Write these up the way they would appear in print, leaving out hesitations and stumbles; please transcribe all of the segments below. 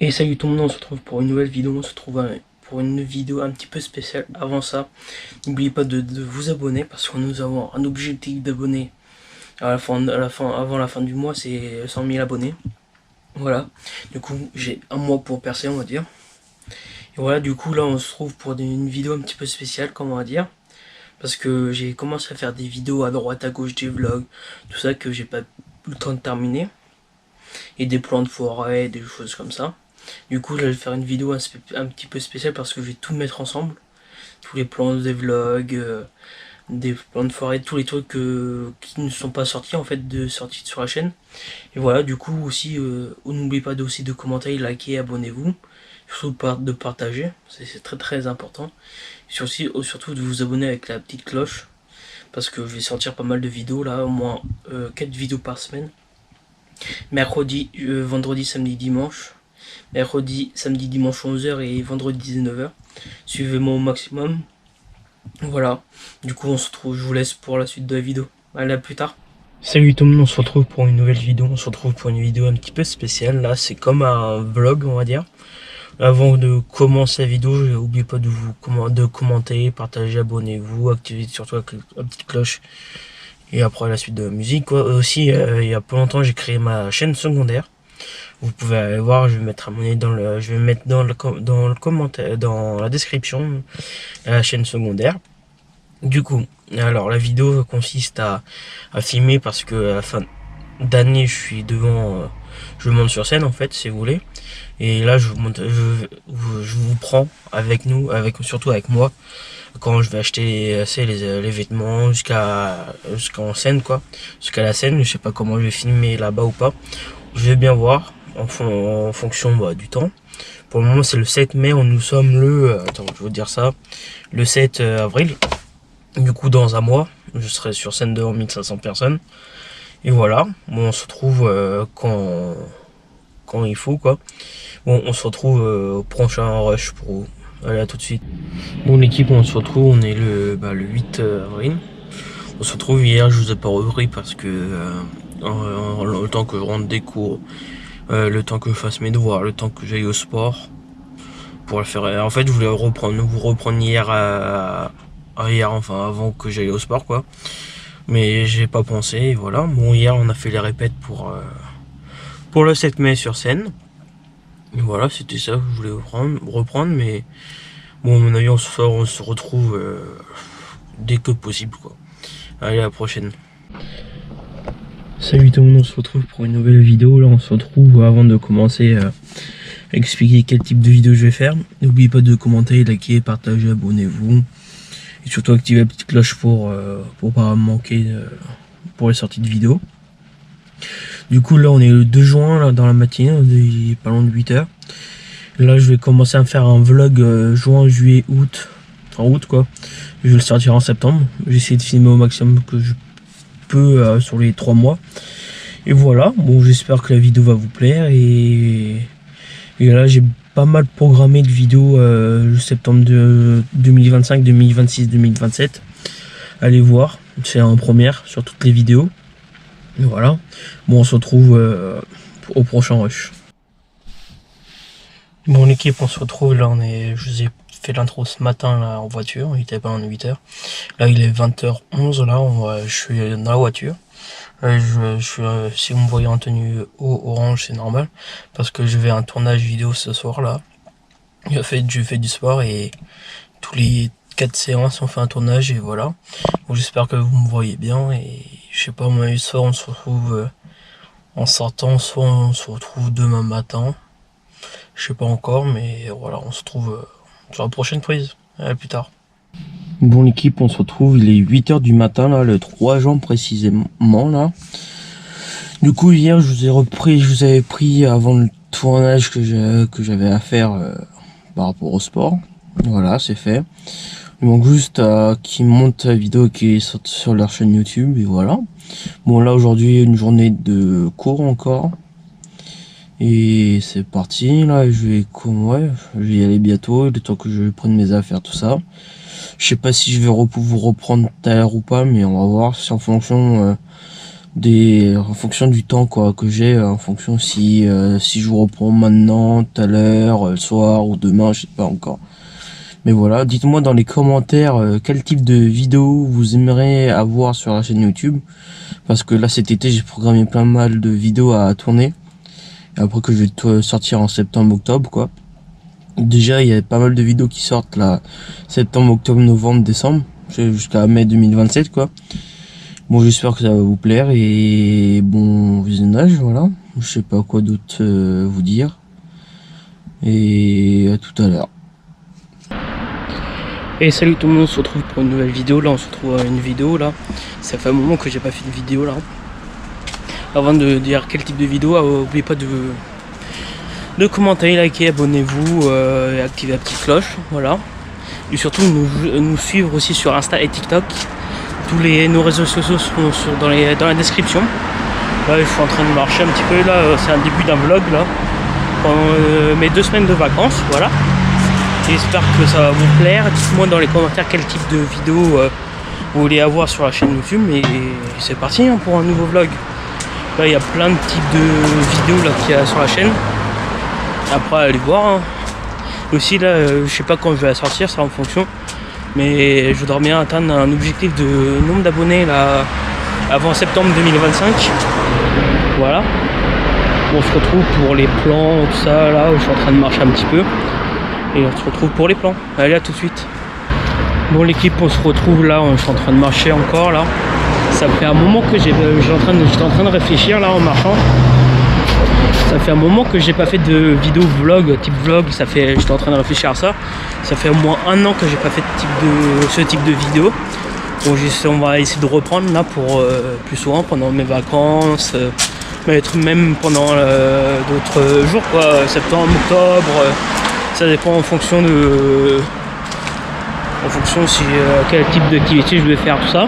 Et salut tout le monde, on se retrouve pour une nouvelle vidéo, pour une vidéo un petit peu spéciale. Avant ça, n'oubliez pas de vous abonner parce que nous avons un objectif d'abonnés avant la fin du mois, c'est 100 000 abonnés. Voilà, du coup j'ai un mois pour percer, on va dire. Et voilà, du coup là on se trouve pour une vidéo un petit peu spéciale, comme on va dire. Parce que j'ai commencé à faire des vidéos à droite à gauche, des vlogs, tout ça que j'ai pas eu le temps de terminer. Et des plans de forêt, des choses comme ça. Du coup, je vais faire une vidéo un petit peu spéciale parce que je vais tout mettre ensemble. Tous les plans des vlogs, des plans de forêt, tous les trucs qui ne sont pas sortis en fait, sortis sur la chaîne. Et voilà, du coup aussi, n'oubliez pas aussi de commenter, liker, abonnez-vous. Surtout de partager, c'est très très important. Surtout de vous abonner avec la petite cloche. Parce que je vais sortir pas mal de vidéos là, au moins 4 vidéos par semaine. Mercredi, vendredi, samedi, dimanche. Mercredi, samedi, dimanche 11h et vendredi 19h. Suivez-moi au maximum. Voilà. Du coup, je vous laisse pour la suite de la vidéo. Allez, à plus tard. Salut tout le monde, on se retrouve pour une nouvelle vidéo. On se retrouve pour une vidéo un petit peu spéciale. Là, c'est comme un vlog, on va dire. Avant de commencer la vidéo, n'oubliez pas de commenter, partager, abonnez-vous, activez surtout la petite cloche. Et après la suite de la musique, quoi. Aussi, il y a pas longtemps, j'ai créé ma chaîne secondaire. Vous pouvez aller voir, je vais mettre je vais mettre dans le commentaire, dans la description, la chaîne secondaire. Du coup, alors la vidéo consiste à filmer parce que à la fin d'année, je monte sur scène en fait, si vous voulez. Et là, je vous prends avec nous, surtout avec moi, quand je vais acheter les vêtements jusqu'en scène quoi, jusqu'à la scène. Je sais pas comment je vais filmer là-bas ou pas. Je vais bien voir en fonction du temps. Pour le moment, c'est le 7 mai. Nous sommes attends, je vais vous dire ça. Le 7 avril. Du coup, dans un mois, je serai sur scène devant 1500 personnes. Et voilà. Bon, on se retrouve quand il faut, quoi. Bon, on se retrouve au prochain rush pour vous. Allez, à tout de suite. Bon, l'équipe, on se retrouve. On est le 8 avril. On se retrouve hier. Je vous ai pas repris parce que le temps que je rentre des cours, le temps que je fasse mes devoirs, le temps que j'aille au sport pour le faire. En fait, je voulais vous reprendre hier, enfin avant que j'aille au sport, quoi. Mais j'ai pas pensé. Et voilà. Bon, hier, on a fait les répètes pour le 7 mai sur scène. Et voilà, c'était ça que je voulais reprendre. Mais bon, à mon avis, on se retrouve dès que possible, quoi. Allez, à la prochaine. Salut tout le monde, on se retrouve pour une nouvelle vidéo. Là, on se retrouve avant de commencer à expliquer quel type de vidéo je vais faire. N'oubliez pas de commenter, liker, partager, abonnez-vous. Et surtout activer la petite cloche pour pas manquer pour les sorties de vidéos. Du coup, là, on est le 2 juin, là, dans la matinée, il est pas loin de 8h. Là, je vais commencer à faire un vlog juin, juillet, août. Enfin, août, quoi. Je vais le sortir en septembre. J'essaie de filmer au maximum que je peux sur les 3 mois. Et voilà, bon, j'espère que la vidéo va vous plaire. Et là, j'ai pas mal programmé de vidéos septembre de 2025, 2026, 2027. Allez voir, c'est en première sur toutes les vidéos. Et voilà, bon, on se retrouve au prochain rush. Bon, l'équipe, on se retrouve là. Je vous ai fait l'intro ce matin là en voiture, il était pas en 8h. Là, il est 20h11 là, je suis dans la voiture. Si vous me voyez en tenue orange, c'est normal parce que je vais à un tournage vidéo ce soir là. Je fais du sport et tous les 4 séances on fait un tournage et voilà. Bon, j'espère que vous me voyez bien et je sais pas, moi ce soir on se retrouve en sortant, soit on se retrouve demain matin. Je sais pas encore, mais voilà, on se retrouve sur la prochaine prise. À plus tard. Bon, l'équipe, on se retrouve, il est 8h du matin, là, le 3 juin précisément, là. Du coup, hier, je vous avais pris avant le tournage que j'avais à faire par rapport au sport. Voilà, c'est fait. Il manque juste qu'ils montent la vidéo qui est sortie sur leur chaîne YouTube, et voilà. Bon, là, aujourd'hui, une journée de cours encore. Et c'est parti, là, je vais y aller bientôt, le temps que je prenne mes affaires, tout ça. Je sais pas si je vais vous reprendre tout à l'heure ou pas, mais on va voir, c'est en fonction en fonction du temps quoi que j'ai, en fonction si je vous reprends maintenant, tout à l'heure, le soir ou demain, je sais pas encore. Mais voilà, dites-moi dans les commentaires quel type de vidéo vous aimeriez avoir sur la chaîne YouTube. Parce que là cet été j'ai programmé plein mal de vidéos à tourner. Et après que je vais sortir en septembre, octobre quoi. Déjà il y a pas mal de vidéos qui sortent là, septembre, octobre, novembre, décembre, jusqu'à mai 2027 quoi. Bon j'espère que ça va vous plaire et bon visionnage, voilà. Je sais pas quoi d'autre vous dire. Et à tout à l'heure. Et salut tout le monde, on se retrouve pour une nouvelle vidéo. Là on se retrouve à une vidéo là. Ça fait un moment que j'ai pas fait de vidéo là. Avant de dire quel type de vidéo, n'oubliez pas de commenter, liker, abonnez-vous et activez la petite cloche. Voilà. Et surtout nous suivre aussi sur Insta et TikTok. Nos réseaux sociaux sont dans la description. Là je suis en train de marcher un petit peu. Là c'est un début d'un vlog là. Pendant mes 2 semaines de vacances. Voilà. J'espère que ça va vous plaire. Dites-moi dans les commentaires quel type de vidéo vous voulez avoir sur la chaîne YouTube. Et c'est parti hein, pour un nouveau vlog. Là il y a plein de types de vidéos là qu'il y a sur la chaîne. Après allez voir. Hein. Aussi là je sais pas quand je vais la sortir, ça en fonction. Mais je voudrais bien atteindre un objectif de nombre d'abonnés là avant septembre 2025. Voilà. On se retrouve pour les plans, tout ça là où je suis en train de marcher un petit peu. Et on se retrouve pour les plans. Allez, à tout de suite. Bon l'équipe, on se retrouve là, je suis en train de marcher encore là. Ça fait un moment que j'étais en train de réfléchir là en marchant. Ça fait un moment que j'ai pas fait de vidéo vlog, type vlog, j'étais en train de réfléchir à ça. Ça fait au moins 1 an que j'ai pas fait ce type de vidéo. Bon, on va essayer de reprendre là pour plus souvent pendant mes vacances, même pendant d'autres jours quoi, septembre, octobre. Ça dépend en fonction si quel type d'activité je vais faire, tout ça.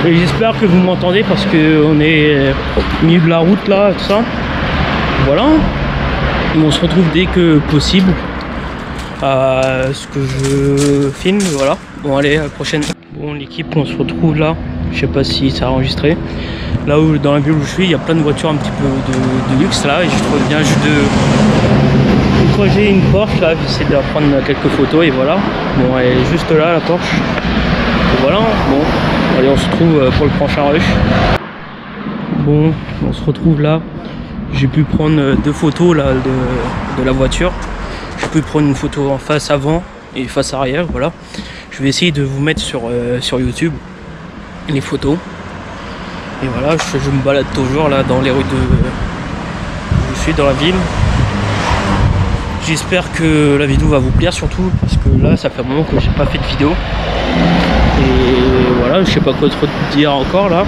Et j'espère que vous m'entendez parce que on est au milieu de la route là, tout ça. Voilà. On se retrouve dès que possible à ce que je filme. Voilà. Bon allez, à la prochaine. Bon l'équipe, on se retrouve là. Je sais pas si ça a enregistré. Là où dans la ville où je suis, il y a plein de voitures un petit peu de luxe là. Et je trouve bien juste j'ai une Porsche là, j'essaie de prendre quelques photos et voilà. Bon elle est juste là la Porsche. Et voilà, bon, allez on se retrouve pour le prochain rush. Bon, on se retrouve là. J'ai pu prendre 2 photos là de la voiture. J'ai pu prendre une photo en face avant et face arrière, voilà. Je vais essayer de vous mettre sur YouTube les photos. Et voilà, je me balade toujours là dans les rues je suis dans la ville. J'espère que la vidéo va vous plaire surtout parce que là ça fait un moment que j'ai pas fait de vidéo. Et voilà, je sais pas quoi trop dire encore là.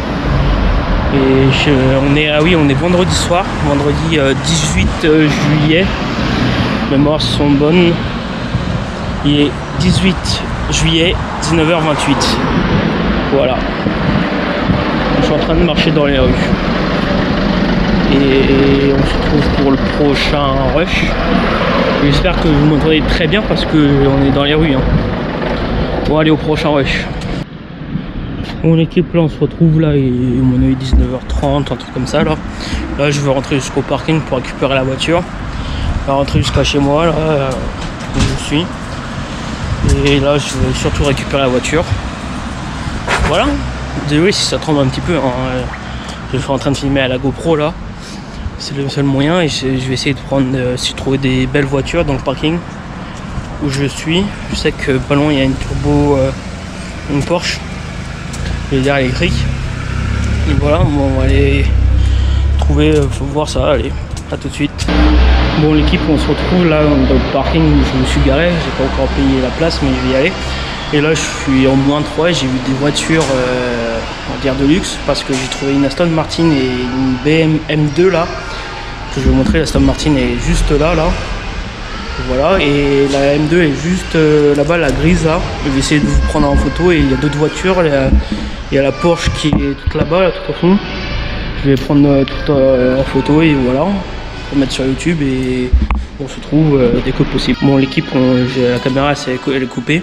Et on est vendredi soir, vendredi 18 juillet. Les mémoires sont bonnes. Il est 18 juillet, 19h28. Voilà. Je suis en train de marcher dans les rues. Et on se retrouve pour le prochain rush. J'espère que vous m'entendez très bien parce qu'on est dans les rues. Hein. Bon allez au prochain rush. Bon l'équipe là on se retrouve là, et on est 19h30, un truc comme ça là. Là je vais rentrer jusqu'au parking pour récupérer la voiture. Je vais rentrer jusqu'à chez moi là où je suis. Et là je vais surtout récupérer la voiture. Voilà. Désolé si ça tremble un petit peu. Hein. Je suis en train de filmer à la GoPro là. C'est le seul moyen et je vais essayer de trouver des belles voitures dans le parking où je suis. Je sais que pas loin il y a une turbo, une Porsche, je vais dire électrique. Et voilà, bon, on va aller trouver, faut voir ça, allez, à tout de suite. Bon l'équipe, on se retrouve là dans le parking où je me suis garé, j'ai pas encore payé la place mais je vais y aller. Et là je suis en -3, j'ai vu des voitures on va dire de luxe parce que j'ai trouvé une Aston Martin et une BMW M2 là que je vais vous montrer. La Aston Martin est juste là. Voilà, et la M2 est juste là-bas, la grise là. Je vais essayer de vous prendre en photo et il y a d'autres voitures. Il y a la Porsche qui est toute là-bas, là, tout au fond. Je vais prendre tout en photo et voilà, pour mettre sur YouTube et on se trouve dès que possible. Bon l'équipe, la caméra elle est coupée.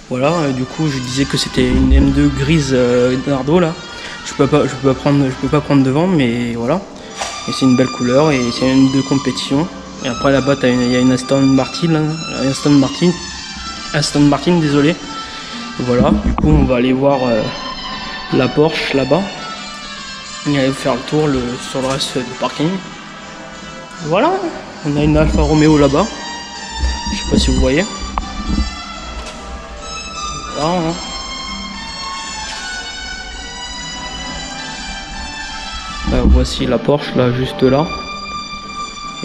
Voilà, du coup je disais que c'était une M2 grise Nardo là. Je peux pas prendre devant, mais voilà. Et c'est une belle couleur et c'est une de compétition. Et après là-bas, il y a une Aston Martin, désolé. Et voilà, du coup on va aller voir la Porsche là-bas. Et aller faire le tour sur le reste du parking. Voilà, on a une Alfa Romeo là-bas. Je sais pas si vous voyez. Voilà, hein. Voici la Porsche là, juste là.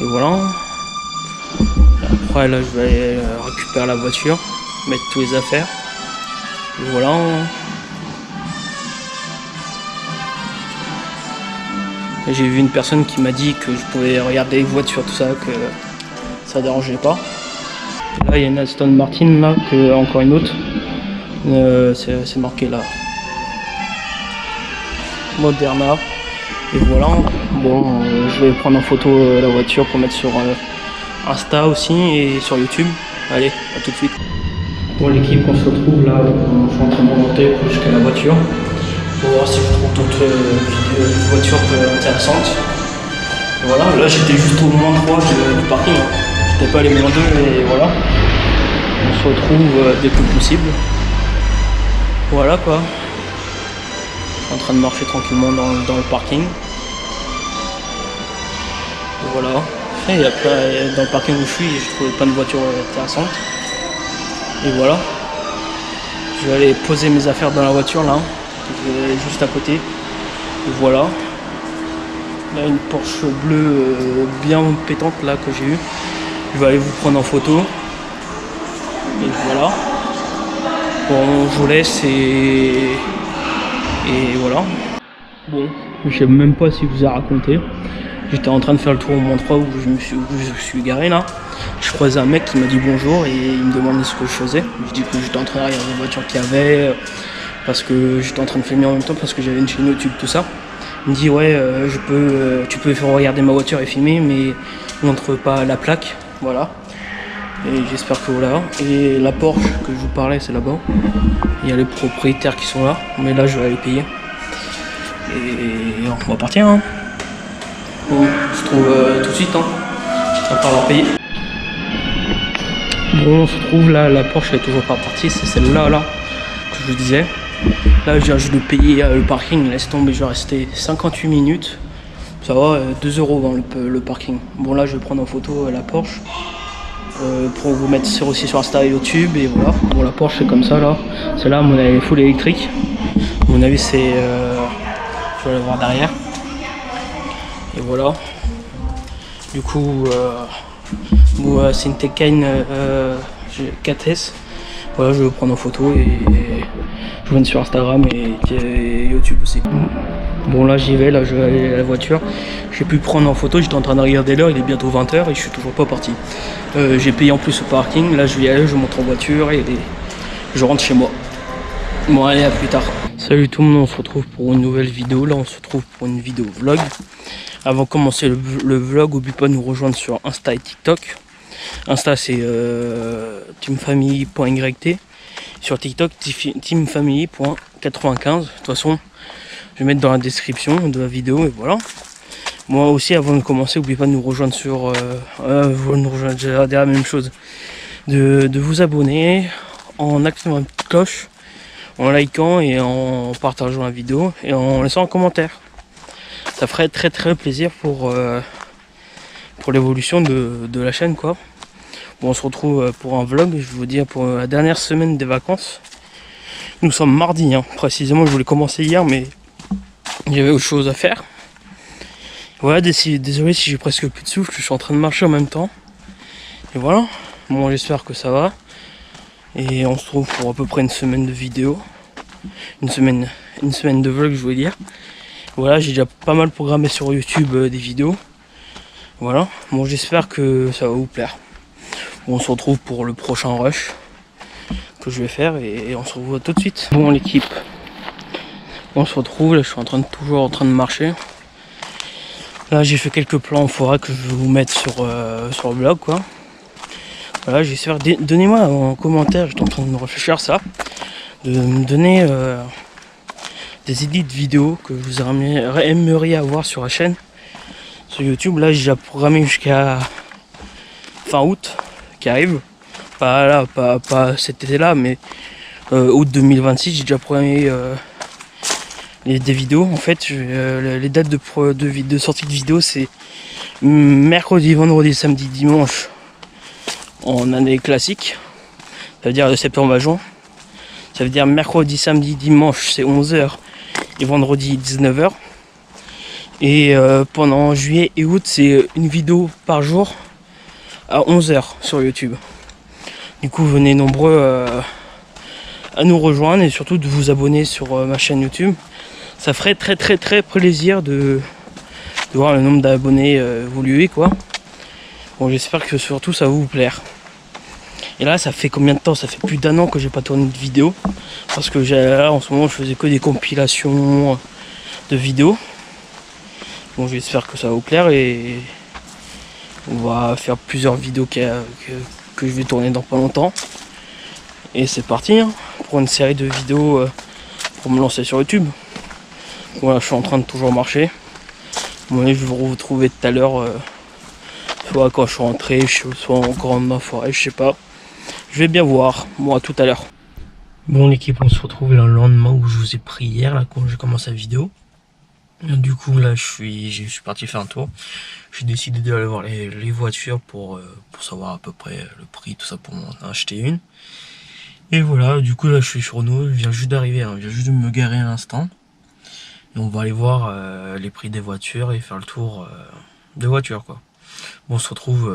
Et voilà. Après là, je vais aller récupérer la voiture, mettre tous les affaires. Et voilà. J'ai vu une personne qui m'a dit que je pouvais regarder les voitures, tout ça, que ça dérangeait pas. Là, il y a une Aston Martin, là, encore une autre. C'est marqué là. Moderna. Et voilà. Bon, je vais prendre en photo la voiture pour mettre sur Insta aussi et sur YouTube. Allez, à tout de suite. Bon, l'équipe, on se retrouve là. Je suis en train de monter jusqu'à la voiture. Pour voir si je trouve d'autres voitures intéressantes. Et voilà, là j'étais juste au moins 3 du parking. J'étais pas allé moins 2 et voilà. On se retrouve dès que possible. Voilà quoi. Je suis en train de marcher tranquillement dans le parking. Et voilà. Et après, dans le parking où je suis, j'ai trouvé plein de voitures intéressantes. Et voilà. Je vais aller poser mes affaires dans la voiture là. Juste à côté. Et voilà. Là une Porsche bleue bien pétante là que j'ai eu. Je vais aller vous prendre en photo. Et voilà. Bon, je vous laisse et voilà. Bon, je sais même pas si je vous ai raconté. J'étais en train de faire le tour au Mont 3 où je suis garé là. Je croisais un mec qui m'a dit bonjour et il me demandait ce que je faisais. Je dis que j'étais en train de regarder les voitures qu'il y avait. Parce que j'étais en train de filmer en même temps parce que j'avais une chaîne YouTube, tout ça. Il me dit ouais, tu peux faire regarder ma voiture et filmer, mais montre pas la plaque, voilà. Et j'espère que voilà. Et la Porsche que je vous parlais, c'est là-bas. Il y a les propriétaires qui sont là, mais là je vais aller payer. Et on va partir. Hein. Bon, on se trouve tout de suite. Hein. Après avoir payé. Bon, on se trouve là, la Porsche elle est toujours pas partie, c'est celle-là là que je vous disais. Là, je viens juste de payer le parking, laisse tomber, je vais rester 58 minutes. Ça va, 2 € dans le parking. Bon, là, je vais prendre en photo la Porsche pour vous mettre aussi sur Insta et YouTube. Et voilà. Bon, la Porsche, c'est comme ça, là. Celle-là, à mon avis, est full électrique. À mon avis, c'est. Je vais la voir derrière. Et voilà. Du coup, c'est une Taycan 4S. Voilà, je vais prendre en photo et je vais sur Instagram et YouTube aussi. Bon là j'y vais, là je vais aller à la voiture. J'ai pu prendre en photo, j'étais en train de regarder l'heure, il est bientôt 20 h et je suis toujours pas parti. J'ai payé en plus au parking, là je vais y aller, je monte en voiture et je rentre chez moi. Bon allez, à plus tard. Salut tout le monde, on se retrouve pour une nouvelle vidéo. Là on se retrouve pour une vidéo vlog. Avant de commencer le vlog, n'oublie pas de nous rejoindre sur Insta et TikTok. Insta c'est teamfamily.yt. Sur TikTok, teamfamily.95. De toute façon, je vais mettre dans la description de la vidéo et voilà. Moi aussi, avant de commencer, n'oubliez pas de nous rejoindre sur... vous nous rejoindre, j'ai la même chose. De vous abonner en activant la petite cloche, en likant et en partageant la vidéo et en laissant un commentaire. Ça ferait très très plaisir pour l'évolution de la chaîne quoi. Bon, on se retrouve pour un vlog, je vais vous dire pour la dernière semaine des vacances. Nous sommes mardi, hein. Précisément je voulais commencer hier mais j'avais autre chose à faire. Voilà, désolé si j'ai presque plus de souffle, je suis en train de marcher en même temps. Et voilà, bon j'espère que ça va. Et on se retrouve pour à peu près une semaine de vidéos. Une semaine de vlog je voulais dire. Voilà, j'ai déjà pas mal programmé sur YouTube des vidéos. Voilà, bon j'espère que ça va vous plaire. Bon, on se retrouve pour le prochain rush que je vais faire et on se revoit tout de suite. Bon l'équipe, on se retrouve, là je suis toujours en train de marcher. Là j'ai fait quelques plans en forêt que je vais vous mettre sur le blog quoi. Voilà, j'espère, donnez-moi en commentaire, j'étais en train de me réfléchir à ça, de me donner des idées de vidéos que vous aimeriez avoir sur la chaîne, sur YouTube. Là, j'ai déjà programmé jusqu'à fin août qui arrive. Pas là, pas cet été-là, mais août 2026, j'ai déjà programmé des vidéos. En fait, les dates de sortie de vidéos, c'est mercredi, vendredi, samedi, dimanche en année classique. Ça veut dire de septembre à juin. Ça veut dire mercredi, samedi, dimanche, c'est 11h et vendredi 19h. Et pendant juillet et août, c'est une vidéo par jour à 11h sur YouTube. Du coup, venez nombreux à nous rejoindre et surtout de vous abonner sur ma chaîne YouTube. Ça ferait très plaisir de voir le nombre d'abonnés évoluer, quoi. Bon, j'espère que surtout ça va vous plaire. Et là, ça fait combien de temps? Ça fait plus d'1 an que j'ai pas tourné de vidéo. Parce que là, en ce moment, je faisais que des compilations de vidéos. Bon, j'espère que ça va vous plaire et on va faire plusieurs vidéos que je vais tourner dans pas longtemps. Et c'est parti hein, pour une série de vidéos pour me lancer sur YouTube. Voilà, je suis en train de toujours marcher. Bon, je vais vous retrouver tout à l'heure, soit quand je suis rentré, soit encore en ma forêt, je sais pas. Je vais bien voir, moi tout à l'heure. Bon l'équipe, on se retrouve le lendemain où je vous ai pris hier, là quand j'ai commencé la vidéo. Du coup là je suis parti faire un tour. J'ai décidé d'aller voir les voitures pour savoir à peu près le prix, tout ça pour m'en acheter une. Et voilà, du coup là je suis sur Renault, je viens juste d'arriver, hein, je viens juste de me garer à l'instant. Et on va aller voir les prix des voitures et faire le tour des voitures quoi. Bon, on se retrouve,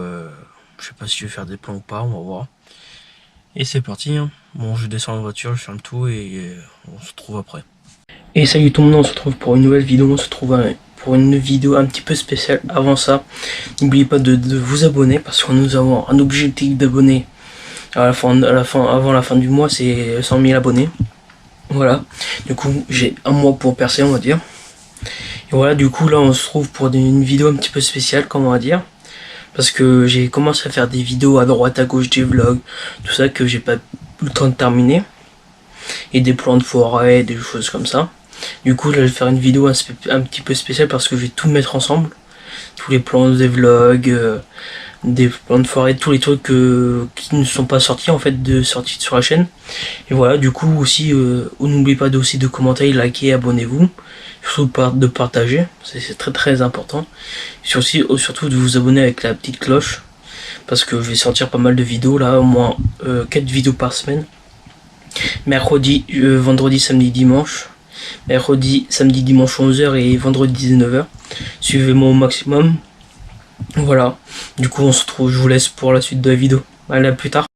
je sais pas si je vais faire des plans ou pas, on va voir. Et c'est parti, hein. Bon, je descends la voiture, je fais le tour et on se retrouve après. Et salut tout le monde, on se retrouve pour une nouvelle vidéo, on se retrouve pour une vidéo un petit peu spéciale. Avant ça, n'oubliez pas de vous abonner parce que nous avons un objectif d'abonnés avant la fin du mois, c'est 100 000 abonnés. Voilà, du coup j'ai un mois pour percer on va dire. Et voilà, du coup là on se trouve pour une vidéo un petit peu spéciale, comme on va dire. Parce que j'ai commencé à faire des vidéos à droite à gauche, des vlogs, tout ça que j'ai pas eu le temps de terminer. Et des plans de forêt, des choses comme ça. Du coup, là, je vais faire une vidéo un petit peu spéciale parce que je vais tout mettre ensemble. Tous les plans des vlogs, des plans de forêt, tous les trucs qui ne sont pas sortis en fait, sortis sur la chaîne. Et voilà, du coup aussi, n'oubliez pas aussi de commenter, liker, abonnez-vous. Surtout de partager, c'est très important. Surtout de vous abonner avec la petite cloche. Parce que je vais sortir pas mal de vidéos là, au moins 4 vidéos par semaine. Mercredi, vendredi, samedi, dimanche. Mercredi, samedi, dimanche 11h et vendredi 19h. Suivez-moi au maximum. Voilà. Du coup, on se retrouve, je vous laisse pour la suite de la vidéo. Allez, à plus tard.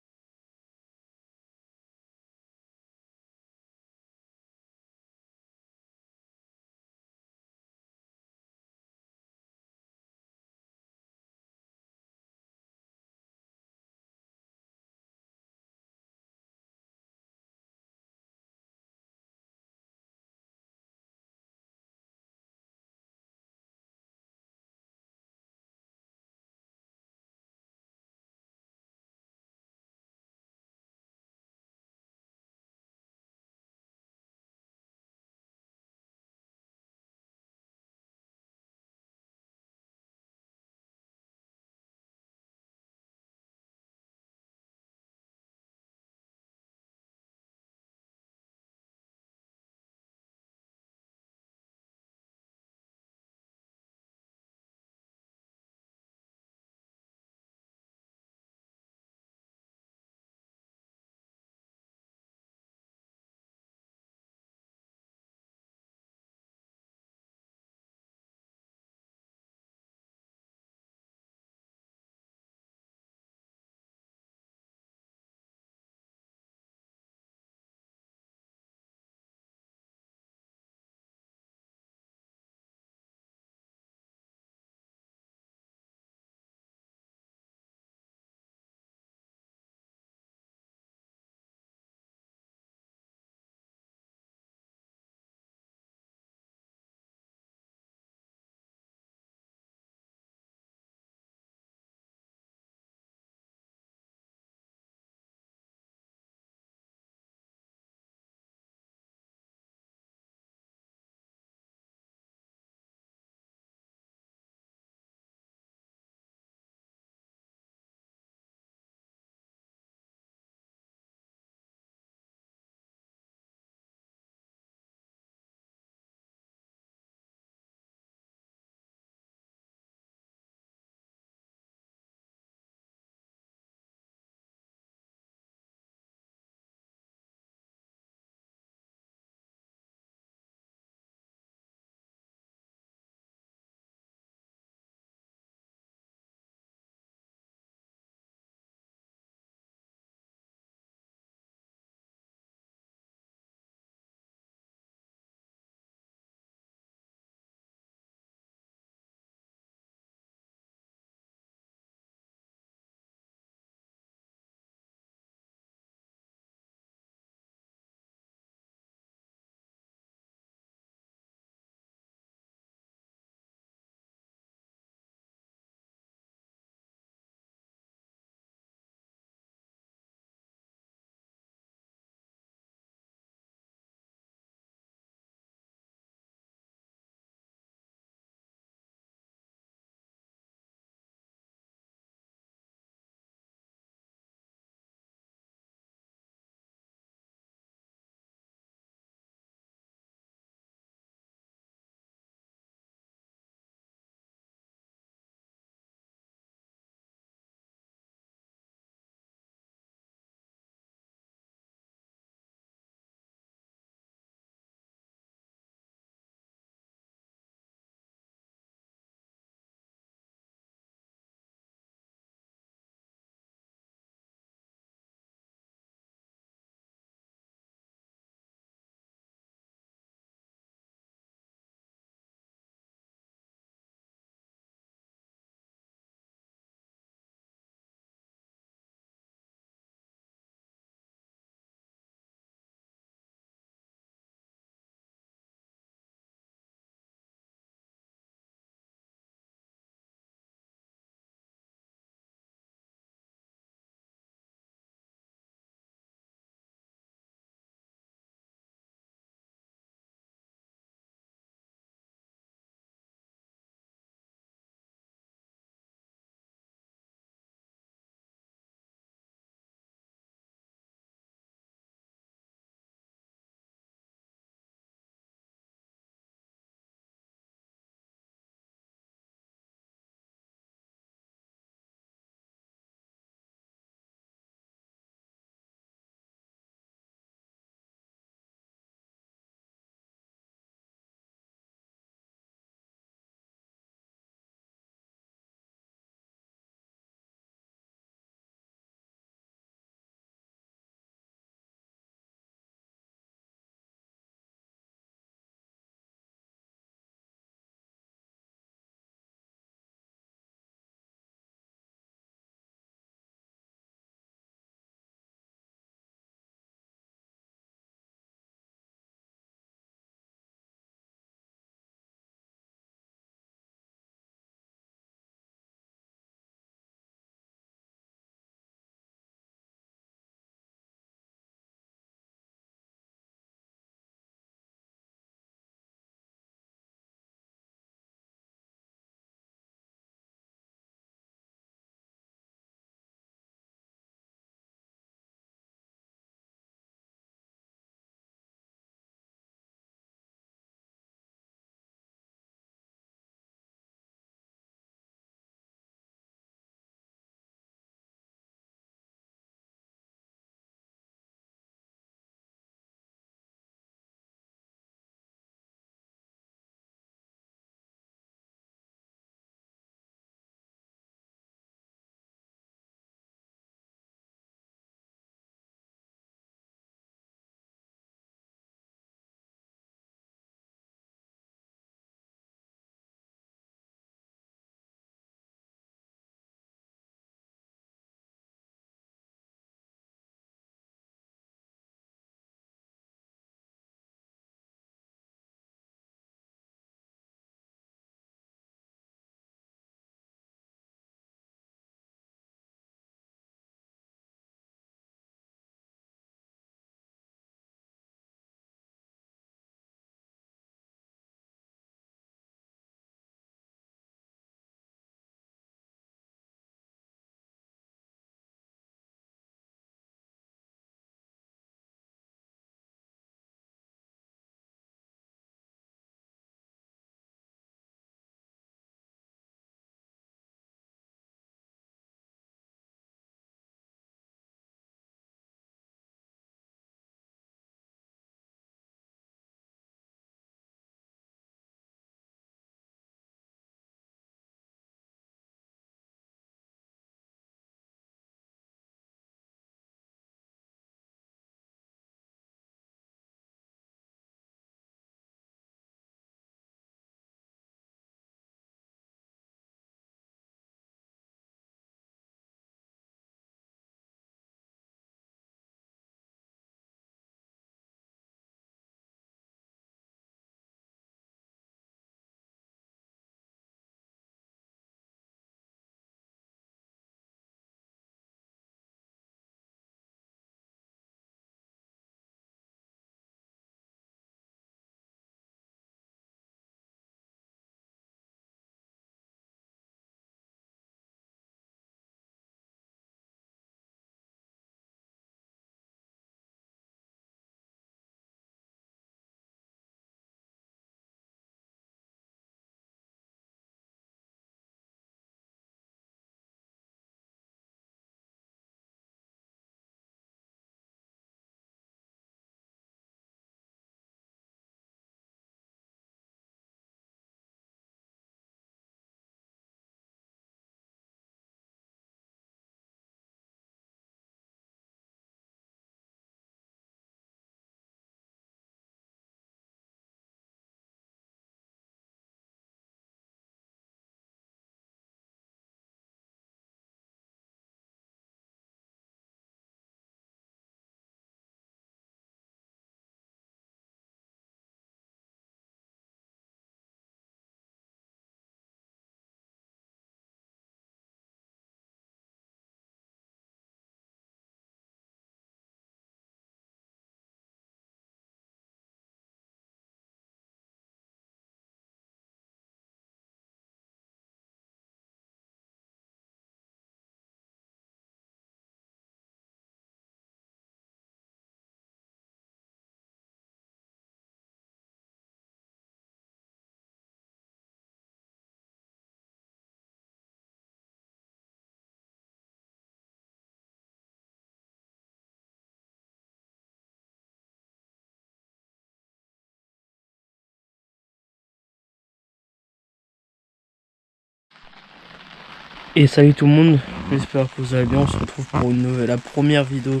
Et salut tout le monde, j'espère que vous allez bien. On se retrouve pour la première vidéo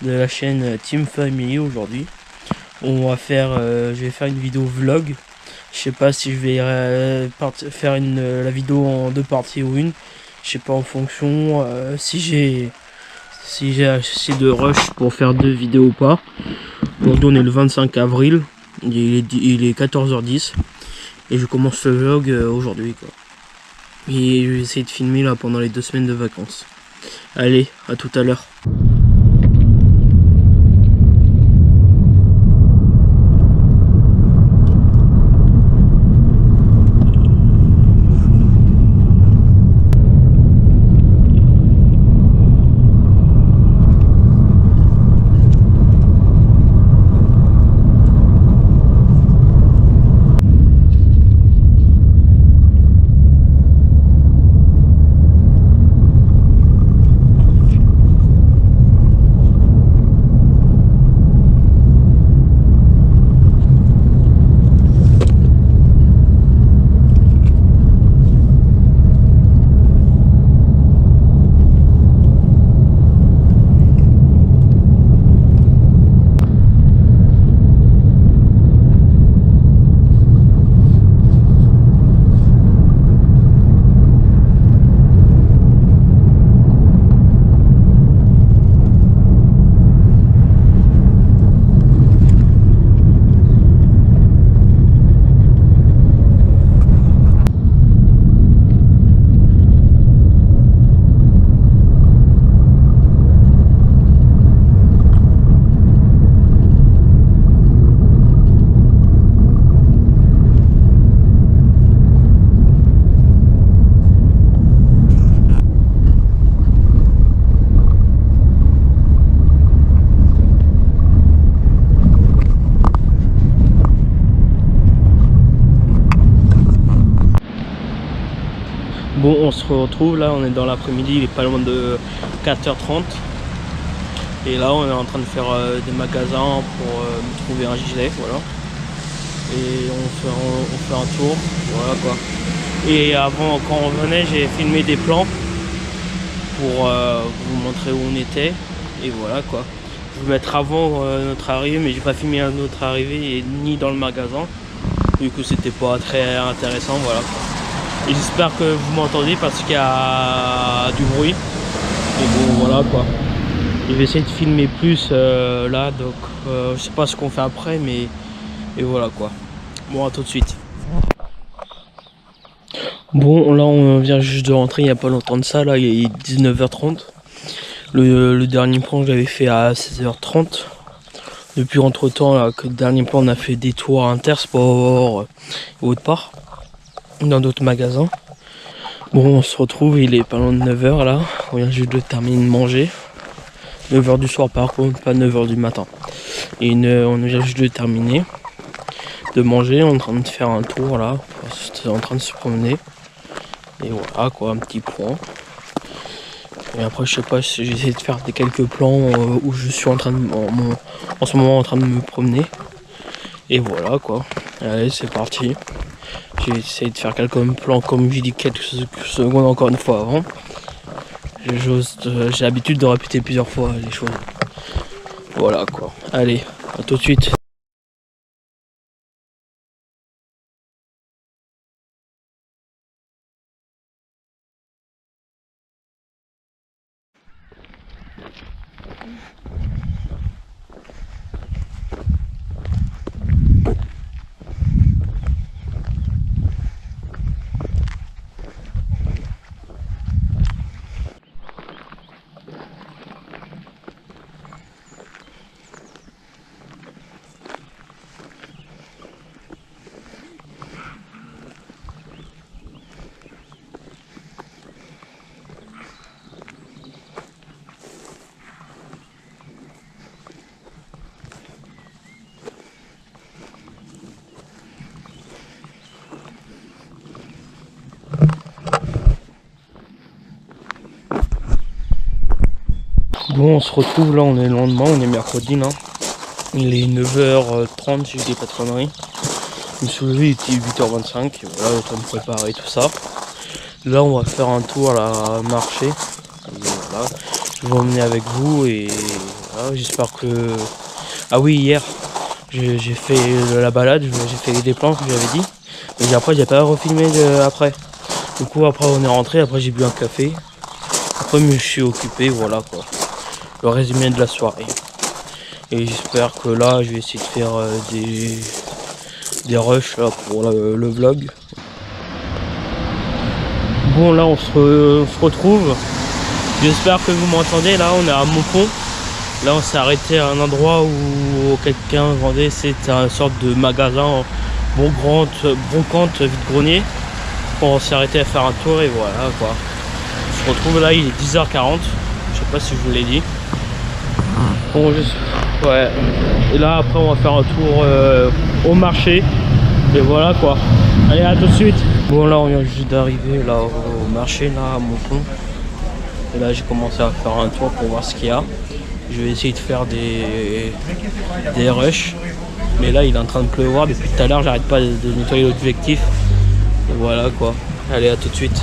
de la chaîne Team Family aujourd'hui. On va faire, je vais faire une vidéo vlog. Je sais pas si je vais faire la vidéo en deux parties ou une. Je sais pas, en fonction si j'ai assez de rush pour faire deux vidéos ou pas. Aujourd'hui on est le 25 avril, il est 14h10 et je commence le vlog aujourd'hui quoi. Et je vais essayer de filmer là pendant les 2 semaines de vacances. Allez, à tout à l'heure. Bon, on se retrouve là, on est dans l'après-midi, il est pas loin de 4h30. Et là, on est en train de faire des magasins pour me trouver un gilet, voilà. Et on fait un tour, voilà quoi. Et avant, quand on venait, j'ai filmé des plans pour vous montrer où on était. Et voilà quoi. Je vais mettre avant notre arrivée, mais j'ai pas filmé notre arrivée et ni dans le magasin. Du coup, c'était pas très intéressant, voilà quoi. Et j'espère que vous m'entendez parce qu'il y a du bruit. Et bon voilà quoi. Je vais essayer de filmer plus là, donc je sais pas ce qu'on fait après, mais et voilà quoi. Bon, à tout de suite. Bon, là on vient juste de rentrer il n'y a pas longtemps de ça, là il est 19h30. Le dernier plan je l'avais fait à 16h30. Depuis entre temps, là, que le dernier plan on a fait des tours à Intersport et autre part. Dans d'autres magasins. Bon, on se retrouve, il est pas loin de 9h là. On vient juste de terminer de manger. 9h du soir par contre, pas 9h du matin. Et on vient juste de terminer de manger, on est en train de faire un tour là. On est en train de se promener. Et voilà quoi, un petit point. Et après je sais pas si j'essaie de faire quelques plans où je suis en train de en ce moment en train de me promener. Et voilà quoi. Allez, c'est parti. J'ai essayé de faire quelques plans comme j'ai dit quelques secondes encore une fois avant. J'ai l'habitude de répéter plusieurs fois les choses. Voilà quoi. Allez, à tout de suite. Bon, on se retrouve là, on est le lendemain, on est mercredi là. Il est 9h30 si je dis pas de conneries. Je me suis levé, il était 8h25, voilà, le temps de préparer tout ça. Là on va faire un tour à la marché. Et voilà. Je vais emmener avec vous et voilà, j'espère que... Ah oui, hier j'ai fait la balade, j'ai fait des plans que j'avais dit. Mais après j'ai pas refilmé après. Du coup après on est rentré, après j'ai bu un café. Après je me suis occupé, voilà quoi. Le résumé de la soirée. Et j'espère que là je vais essayer de faire des rushs là, pour le vlog. Bon là on se retrouve. J'espère que vous m'entendez. Là on est à Montpont. Là on s'est arrêté à un endroit où quelqu'un vendait, c'était une sorte de magasin brocante vide-grenier. On s'est arrêté à faire un tour et voilà quoi. On se retrouve là, il est 10h40. Je sais pas si je vous l'ai dit. Bon, ouais. Et là après on va faire un tour au marché. Et voilà quoi. Allez, à tout de suite. Bon là on vient juste d'arriver là au marché là à Montpont. Et là j'ai commencé à faire un tour pour voir ce qu'il y a. Je vais essayer de faire des rushs. Mais là il est en train de pleuvoir depuis tout à l'heure, j'arrête pas de nettoyer l'objectif. Et voilà quoi. Allez, à tout de suite.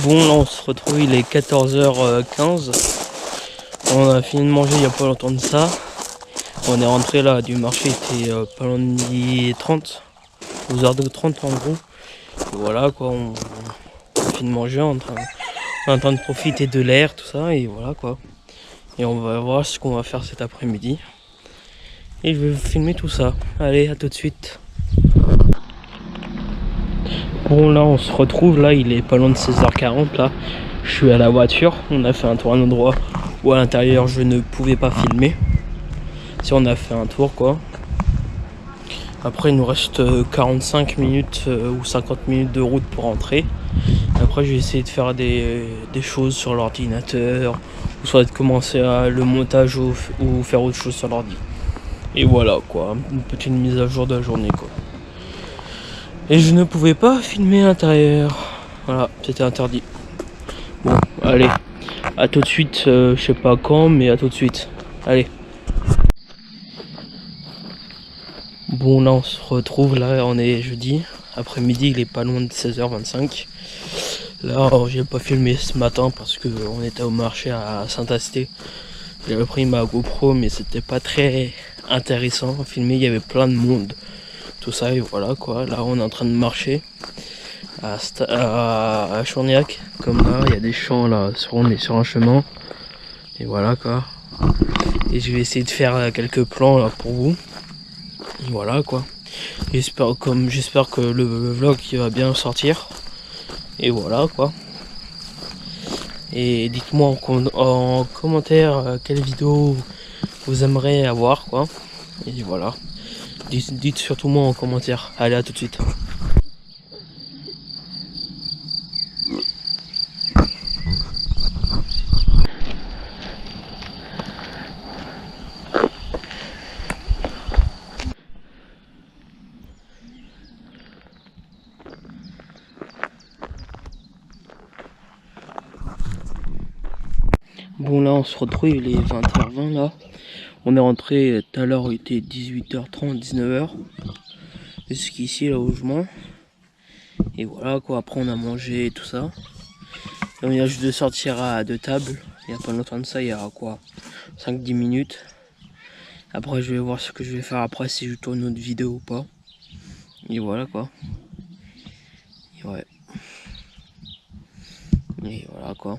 Bon là on se retrouve, il est 14h15. On a fini de manger il n'y a pas longtemps de ça. On est rentré là du marché, il était pas loin de midi 30, 12h30 en gros. Et voilà quoi, on a fini de manger, on est en train de profiter de l'air, tout ça, et voilà quoi. Et on va voir ce qu'on va faire cet après-midi. Et je vais vous filmer tout ça. Allez, à tout de suite. Bon là on se retrouve, là il est pas loin de 16h40 là. Je suis à la voiture, on a fait un tour à un endroit où à l'intérieur je ne pouvais pas filmer. Si on a fait un tour quoi. Après il nous reste 45 minutes ou 50 minutes de route pour rentrer. Après je vais essayer de faire des choses sur l'ordinateur. Ou soit de commencer le montage ou faire autre chose sur l'ordi. Et voilà quoi, une petite mise à jour de la journée quoi. Et je ne pouvais pas filmer à l'intérieur. Voilà, c'était interdit. Bon, allez, à tout de suite, je sais pas quand, mais à tout de suite. Allez. Bon, là, on se retrouve, là, on est jeudi. Après-midi, il est pas loin de 16h25. Là, j'ai pas filmé ce matin parce que on était au marché à Saint-Asté. J'avais pris ma GoPro, mais c'était pas très intéressant à filmer. Il y avait plein de monde. Tout ça, et voilà quoi. Là, on est en train de marcher à Chourniac, comme là, il y a des champs là, on est sur un chemin, et voilà quoi. Et je vais essayer de faire quelques plans là pour vous, et voilà quoi. J'espère que le vlog il va bien sortir, et voilà quoi. Et dites-moi en commentaire quelle vidéo vous aimeriez avoir quoi, et voilà. Dites surtout moi en commentaire. Allez, à tout de suite. Bon là on se retrouve, il est 20h20 là. On est rentré tout à l'heure, il était 18h30, 19h. Jusqu'ici là où je mange. Et voilà quoi, après on a mangé et tout ça. Et on vient juste de sortir à deux tables. Il n'y a pas longtemps de ça, il y a quoi, 5-10 minutes. Après je vais voir ce que je vais faire après, si je tourne une autre vidéo ou pas. Et voilà quoi. Et ouais. Et voilà quoi.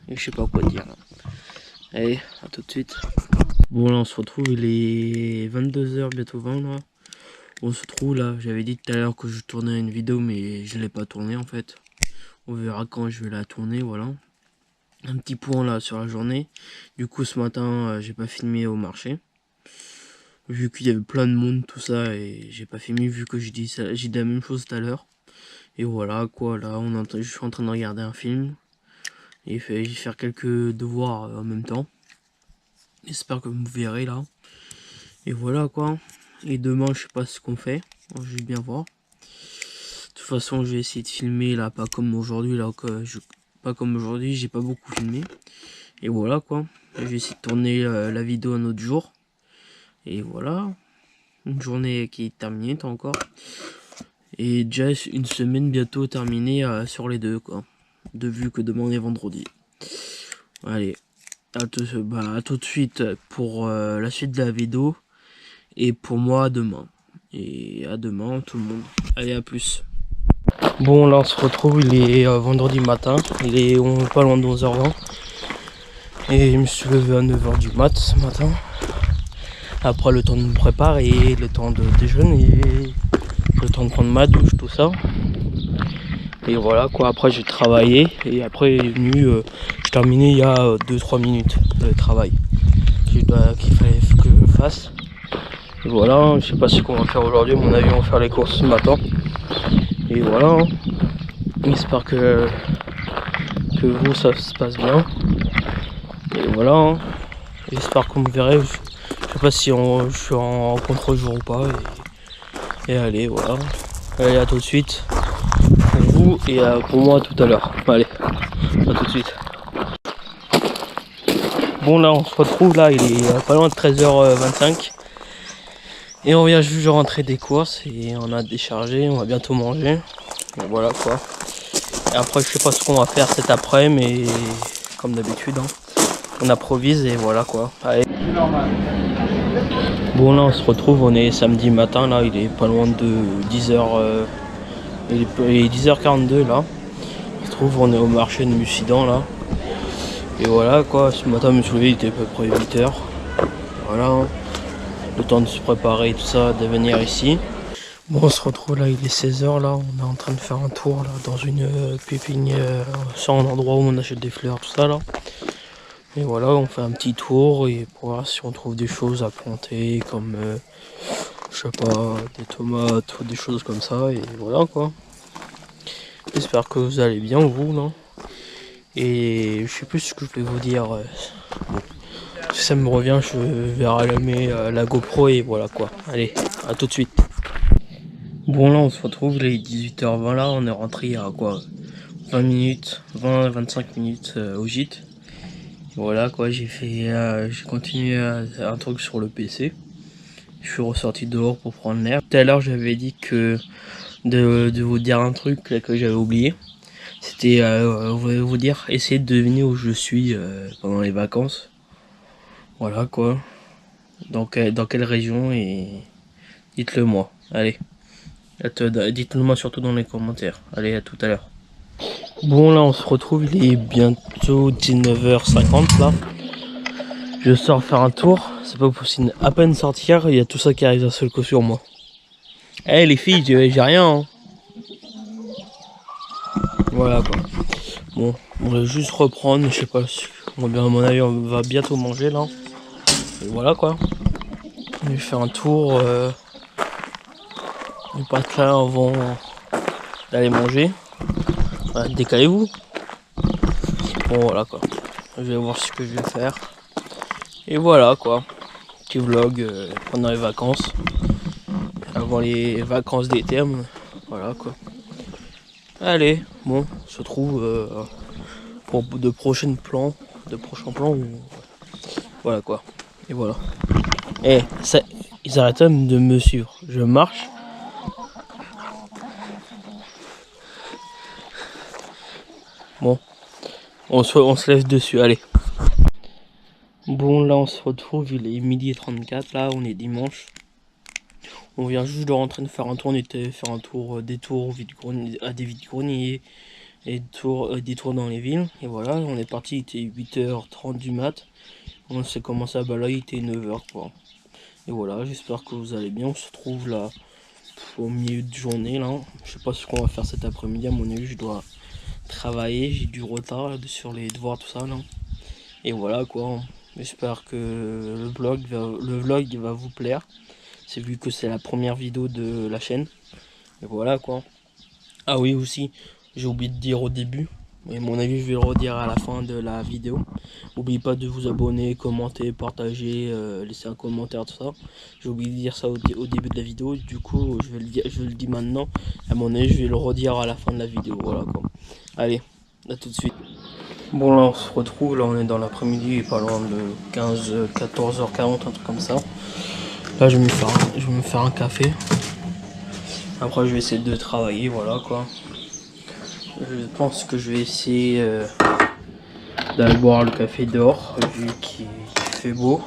Et je sais pas quoi dire là. Allez, à tout de suite. Bon là on se retrouve, il est 22h, bientôt 20 là. On se trouve là, j'avais dit tout à l'heure que je tournais une vidéo mais je ne l'ai pas tournée en fait. On verra quand je vais la tourner, voilà. Un petit point là sur la journée. Du coup ce matin j'ai pas filmé au marché. Vu qu'il y avait plein de monde, tout ça, et j'ai pas filmé vu que j'ai dit la même chose tout à l'heure. Et voilà quoi, là je suis en train de regarder un film. Et je vais faire quelques devoirs en même temps. J'espère que vous me verrez là. Et voilà quoi. Et demain, je sais pas ce qu'on fait. Je vais bien voir. De toute façon, je vais essayer de filmer là, pas comme aujourd'hui là que Pas comme aujourd'hui, j'ai pas beaucoup filmé. Et voilà quoi. Je vais essayer de tourner la vidéo un autre jour. Et voilà. Une journée qui est terminée encore. Et déjà une semaine bientôt terminée sur les deux quoi. De vu que demain on est vendredi. Allez. À tout de suite pour la suite de la vidéo. Et pour moi demain. Et à demain tout le monde. Allez, à plus. Bon, là on se retrouve, il est vendredi matin, on est pas loin de 11h20. Et je me suis levé à 9h du mat ce matin. Après le temps de me préparer, le temps de déjeuner, le temps de prendre ma douche, tout ça. Et voilà quoi, après j'ai travaillé et après est venu, j'ai terminé il y a 2-3 minutes de travail qu'il fallait que je fasse. Et voilà, je sais pas ce qu'on va faire aujourd'hui, à mon avis on va faire les courses ce matin. Et voilà, j'espère que vous ça se passe bien. Et voilà, j'espère que vous me verrez. Je sais pas si je suis en contre-jour ou pas. Et allez, voilà. Allez, à tout de suite. Pour vous et pour moi tout à l'heure. Allez, à tout de suite. Bon, là on se retrouve, là il est pas loin de 13h25. Et on vient juste de rentrer des courses et on a déchargé, on va bientôt manger. Et voilà quoi. Et après je sais pas ce qu'on va faire cet après, mais comme d'habitude hein, on improvise et voilà quoi. Allez. Bon, là on se retrouve, on est samedi matin, là il est pas loin de 10h, il est 10h42 là. On se trouve, on est au marché de Mussidan là. Et voilà quoi, ce matin je me suis levé, il était à peu près 8h. Voilà, hein. Le temps de se préparer et tout ça, de venir ici. Bon, on se retrouve là, il est 16h là, on est en train de faire un tour là dans une pépinière, sur un endroit où on achète des fleurs, tout ça là. Et voilà, on fait un petit tour et pour voir si on trouve des choses à planter comme, je sais pas, des tomates ou des choses comme ça. Et voilà quoi. J'espère que vous allez bien vous là. Et je sais plus ce que je vais vous dire. Bon. Si ça me revient, je vais rallumer la GoPro et voilà quoi. Allez, à tout de suite. Bon, là on se retrouve, il est 18h20 là, on est rentré il y a quoi 20 minutes, 20-25 minutes au gîte. Voilà quoi, j'ai continué un truc sur le PC. Je suis ressorti dehors pour prendre l'air. Tout à l'heure j'avais dit que de vous dire un truc là, que j'avais oublié. C'était vous dire, essayer de deviner où je suis pendant les vacances. Voilà quoi. Dans quelle région et dites-le moi. Allez. Dites-le moi surtout dans les commentaires. Allez, à tout à l'heure. Bon, là on se retrouve, il est bientôt 19h50 là. Je sors faire un tour, c'est pas possible. À peine sortir, il y a tout ça qui arrive d'un seul coup sur moi. Eh les filles, j'ai rien hein. Voilà quoi. Bon, on va juste reprendre, je sais pas, à mon avis on va bientôt manger là. Et voilà quoi. Je vais faire un tour du patelin avant d'aller manger. Voilà, décalez-vous. Bon voilà quoi. Je vais voir ce que je vais faire. Et voilà quoi. Petit vlog pendant les vacances. Avant les vacances d'été. Voilà quoi. Allez, bon, on se retrouve pour de prochains plans. Voilà quoi. Et voilà. Et ça, ils arrêtent même de me suivre. Je marche. Bon, on se lève dessus, allez. Bon, là on se retrouve, il est 12h34, là on est dimanche. On vient juste de rentrer de faire un tour, on était faire un tour, des tours à des vides-greniers et des tours dans les villes. Et voilà, on est parti, il était 8h30 du mat. On s'est commencé à balader, il était 9h quoi. Et voilà, j'espère que vous allez bien. On se retrouve là au milieu de journée là. Je sais pas ce qu'on va faire cet après-midi, à mon avis je dois travailler, j'ai du retard là, sur les devoirs tout ça là. Et voilà quoi. J'espère que le vlog va vous plaire. C'est vu que c'est la première vidéo de la chaîne. Et voilà quoi. Ah oui aussi, j'ai oublié de dire au début. Mais à mon avis je vais le redire à la fin de la vidéo. N'oubliez pas de vous abonner, commenter, partager, laisser un commentaire, tout ça. J'ai oublié de dire ça au début de la vidéo. Du coup je le dis maintenant. À mon avis je vais le redire à la fin de la vidéo. Voilà quoi. Allez. À tout de suite. Bon là on se retrouve, là on est dans l'après-midi, pas loin de 14h40, un truc comme ça. Là je vais me faire un café. Après je vais essayer de travailler, voilà quoi. Je pense que je vais essayer d'aller boire le café dehors, vu qu'il fait beau.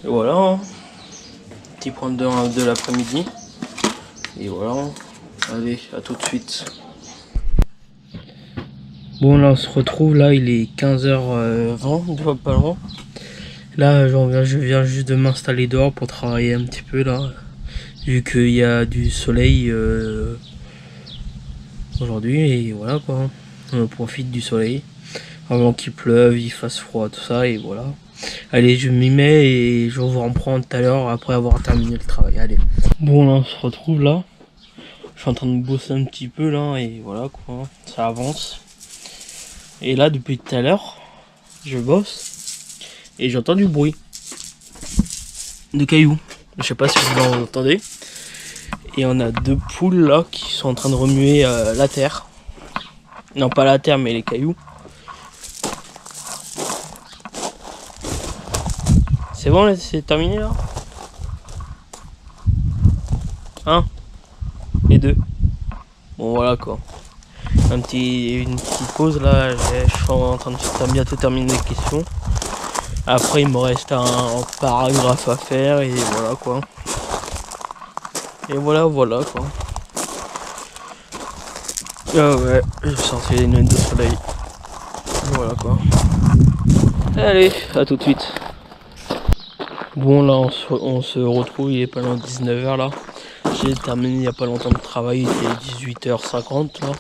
Et voilà, hein. Petit point de l'après-midi. Et voilà, allez, à tout de suite. Bon là on se retrouve, là il est 15h20, pas loin. Là je viens juste de m'installer dehors pour travailler un petit peu là. Vu qu'il y a du soleil aujourd'hui, et voilà quoi. On profite du soleil avant qu'il pleuve, il fasse froid, tout ça, et voilà. Allez, je m'y mets et je vous reprends tout à l'heure après avoir terminé le travail. Allez. Bon là on se retrouve là. Je suis en train de bosser un petit peu là et voilà quoi. Ça avance. Et là depuis tout à l'heure, je bosse et j'entends du bruit de cailloux. Je sais pas si vous l'entendez. Et on a deux poules là qui sont en train de remuer la terre. Non, pas la terre mais les cailloux. C'est bon, c'est terminé là? Un et deux. Bon voilà quoi. Une petite pause là, je suis en train de bientôt terminer les questions. Après il me reste un paragraphe à faire et voilà quoi. Et voilà quoi. Ah ouais, j'ai sorti les lunettes de soleil. Voilà quoi. Allez, à tout de suite. Bon là on se retrouve, il est pas loin de 19h là. J'ai terminé il n'y a pas longtemps de travail, il était 18h50 là.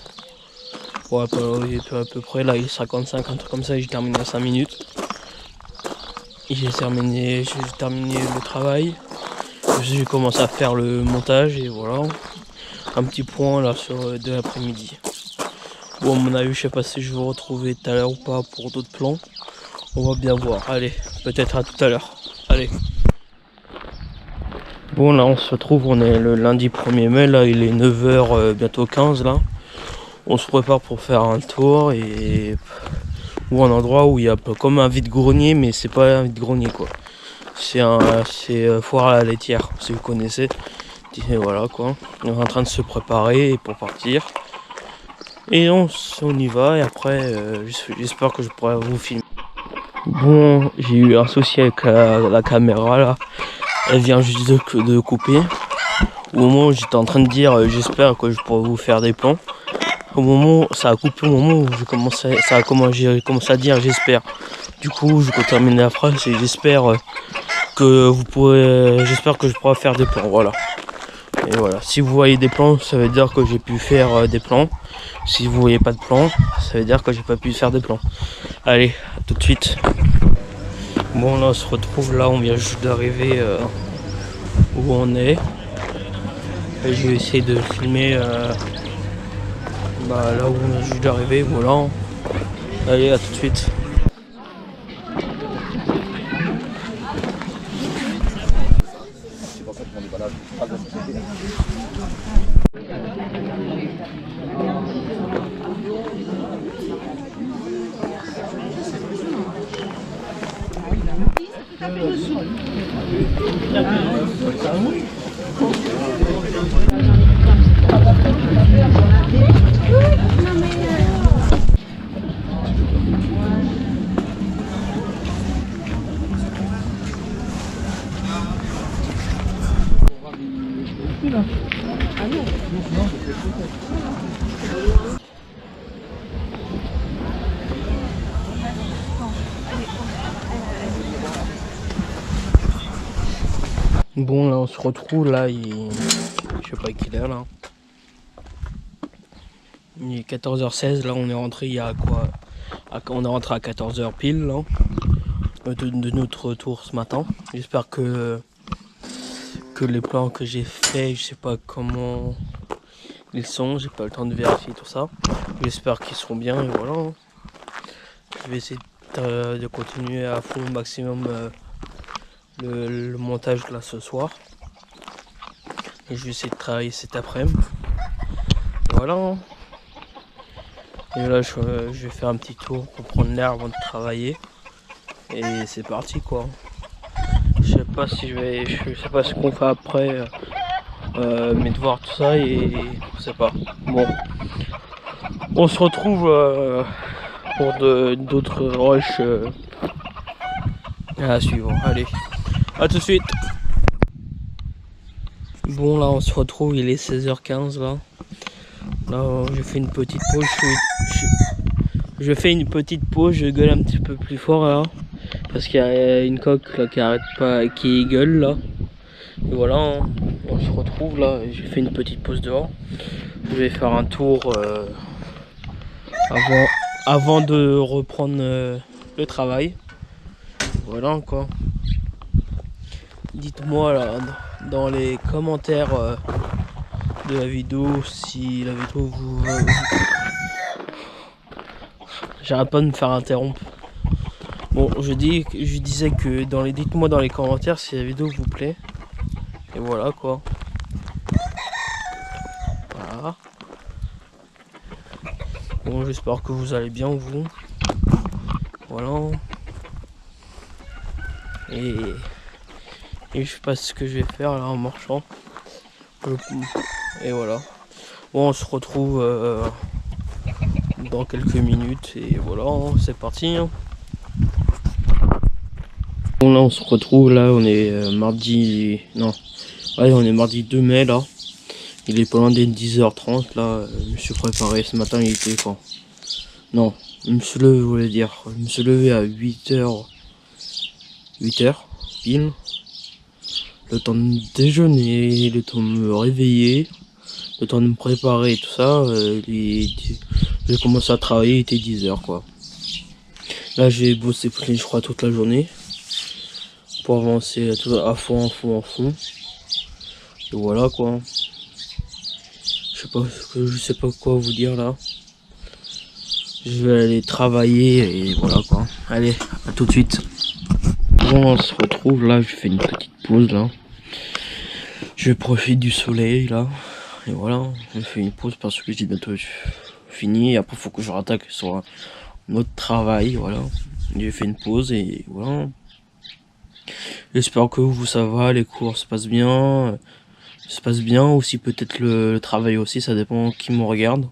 Ouais, à peu près, là il est 55, un truc comme ça, et j'ai terminé à 5 minutes. J'ai terminé le travail. J'ai commencé à faire le montage et voilà. Un petit point là sur de l'après-midi. Bon, à mon avis, je sais pas si je vais vous retrouver tout à l'heure ou pas pour d'autres plans. On va bien voir. Allez, peut-être à tout à l'heure. Allez. Bon, là, on se retrouve, on est le lundi 1er mai, là, il est 9h, bientôt 15 là. On se prépare pour faire un tour ou un endroit où il y a comme un vide-grenier, mais c'est pas un vide-grenier quoi. C'est foire à la laitière, si vous connaissez. Et voilà quoi. On est en train de se préparer pour partir. Et on y va et après j'espère que je pourrai vous filmer. Bon, j'ai eu un souci avec la caméra là. Elle vient juste de couper. Au moment où j'étais en train de dire j'espère que je pourrai vous faire des plans. Au moment, ça a coupé au moment où j'ai commencé à dire j'espère. Du coup, je termine la phrase et j'espère que je pourrai faire des plans. Voilà. Et voilà. Si vous voyez des plans, ça veut dire que j'ai pu faire des plans. Si vous voyez pas de plans, ça veut dire que j'ai pas pu faire des plans. Allez, à tout de suite. Bon là, on se retrouve là. On vient juste d'arriver où on est. Et je vais essayer de filmer. Là où on est juste d'arriver, voilà. Allez, à tout de suite. Bon là on se retrouve là, je sais pas quelle heure là. Il est 14h16, là on est rentré il y a quoi, on est rentré à 14h pile là, de notre retour ce matin. J'espère que les plans que j'ai fait, je sais pas comment ils sont, j'ai pas le temps de vérifier tout ça. J'espère qu'ils seront bien et voilà. Je vais essayer de continuer à fond au maximum le montage là ce soir. Et je vais essayer de travailler cet après-midi. Voilà. Et là je vais faire un petit tour pour prendre l'air avant de travailler. Et c'est parti quoi. Je sais pas si je sais pas ce qu'on fait après mes devoirs tout ça et je sais pas. Bon, on se retrouve pour d'autres rushs à suivre. Allez, à tout de suite. Bon là on se retrouve, il est 16h15 là. Là j'ai fait une petite pause, je fais une petite pause, je gueule un petit peu plus fort là. Parce qu'il y a une coque là qui arrête pas, qui gueule là. Et voilà, hein, on se retrouve là, j'ai fait une petite pause dehors. Je vais faire un tour avant de reprendre le travail. Voilà quoi. Dites-moi là dans les commentaires de la vidéo si la vidéo vous... J'arrête pas de me faire interrompre. Bon, je disais que dites-moi dans les commentaires si la vidéo vous plaît. Et voilà quoi. Voilà. Bon, j'espère que vous allez bien vous. Voilà. Et je sais pas ce que je vais faire là en marchant. Et voilà. Bon, on se retrouve dans quelques minutes et voilà, hein, c'est parti. Hein. Bon là on se retrouve là, on est mardi. Non. Ouais, on est mardi 2 mai là. Il est pas loin des 10h30 là. Je me suis préparé ce matin, il était quand? Non, je me suis levé, je voulais dire. Je me suis levé à 8h. 8h, pile. Le temps de déjeuner, le temps de me réveiller, le temps de me préparer et tout ça. J'ai commencé à travailler, il était 10h quoi. Là j'ai bossé je crois toute la journée. Pour avancer à fond. Et voilà quoi. Je sais pas quoi vous dire là. Je vais aller travailler et voilà quoi. Allez, à tout de suite. Bon, on se retrouve là, je fais une petite pause là. Je profite du soleil là. Et voilà, je fais une pause parce que j'ai bientôt fini. Et après, il faut que je rattaque sur un autre travail. Voilà, j'ai fait une pause et voilà. J'espère que vous ça va, les cours se passent bien. Aussi peut-être le travail aussi, ça dépend qui me regarde.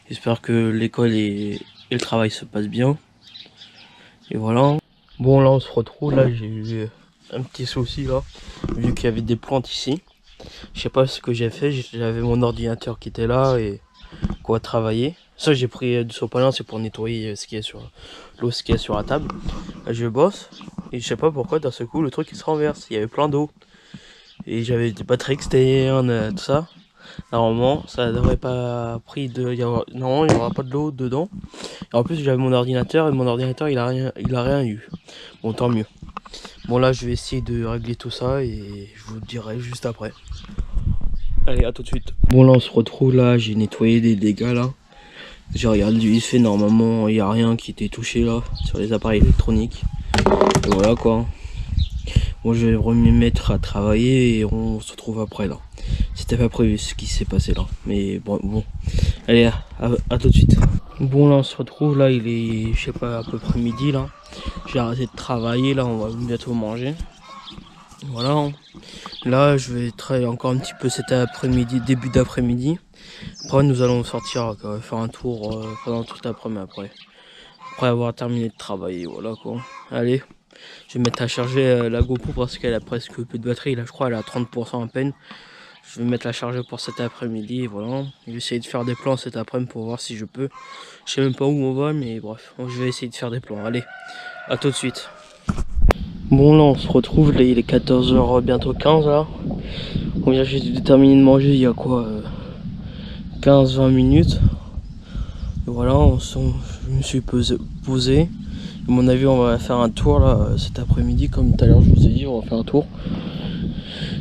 J'espère que l'école et le travail se passent bien. Et voilà. Bon là on se retrouve, là j'ai eu un petit souci là, vu qu'il y avait des plantes ici. Je sais pas ce que j'ai fait, j'avais mon ordinateur qui était là et quoi travailler. Ça j'ai pris du sopalin, c'est pour nettoyer ce qui est sur l'eau, ce qui est sur la table. Là, je bosse et je sais pas pourquoi d'un seul coup le truc il se renverse, il y avait plein d'eau. Et j'avais des batteries externes, tout ça. Normalement ça devrait pas normalement il n'y aura pas de l'eau dedans. Et en plus j'avais mon ordinateur et mon ordinateur il a rien eu. Bon tant mieux. Bon là je vais essayer de régler tout ça et je vous dirai juste après. Allez, à tout de suite. Bon là on se retrouve là, j'ai nettoyé des dégâts là. J'ai regardé vite fait, normalement il n'y a rien qui était touché là sur les appareils électroniques. Et voilà quoi. Bon je vais me mettre à travailler et on se retrouve après là. C'était pas prévu ce qui s'est passé là. Mais bon. Allez, à tout de suite. Bon là on se retrouve là, il est je sais pas à peu près midi là. J'ai arrêté de travailler là, on va bientôt manger. Voilà. Là je vais travailler encore un petit peu cet après-midi, début d'après-midi. Après nous allons sortir faire un tour pendant toute l'après-midi après avoir terminé de travailler. Voilà quoi. Allez, je vais mettre à charger la GoPro parce qu'elle a presque peu de batterie. Là je crois elle a 30% à peine. Je vais mettre la charger pour cet après-midi, voilà. Je vais essayer de faire des plans cet après-midi pour voir si je peux. Je sais même pas où on va, mais bref, je vais essayer de faire des plans. Allez, à tout de suite. Bon là on se retrouve, là il est 14h bientôt 15 là. On vient juste de terminer de manger il y a quoi 15-20 minutes. Et voilà, je me suis posé. À mon avis on va faire un tour là cet après-midi, comme tout à l'heure je vous ai dit, on va faire un tour.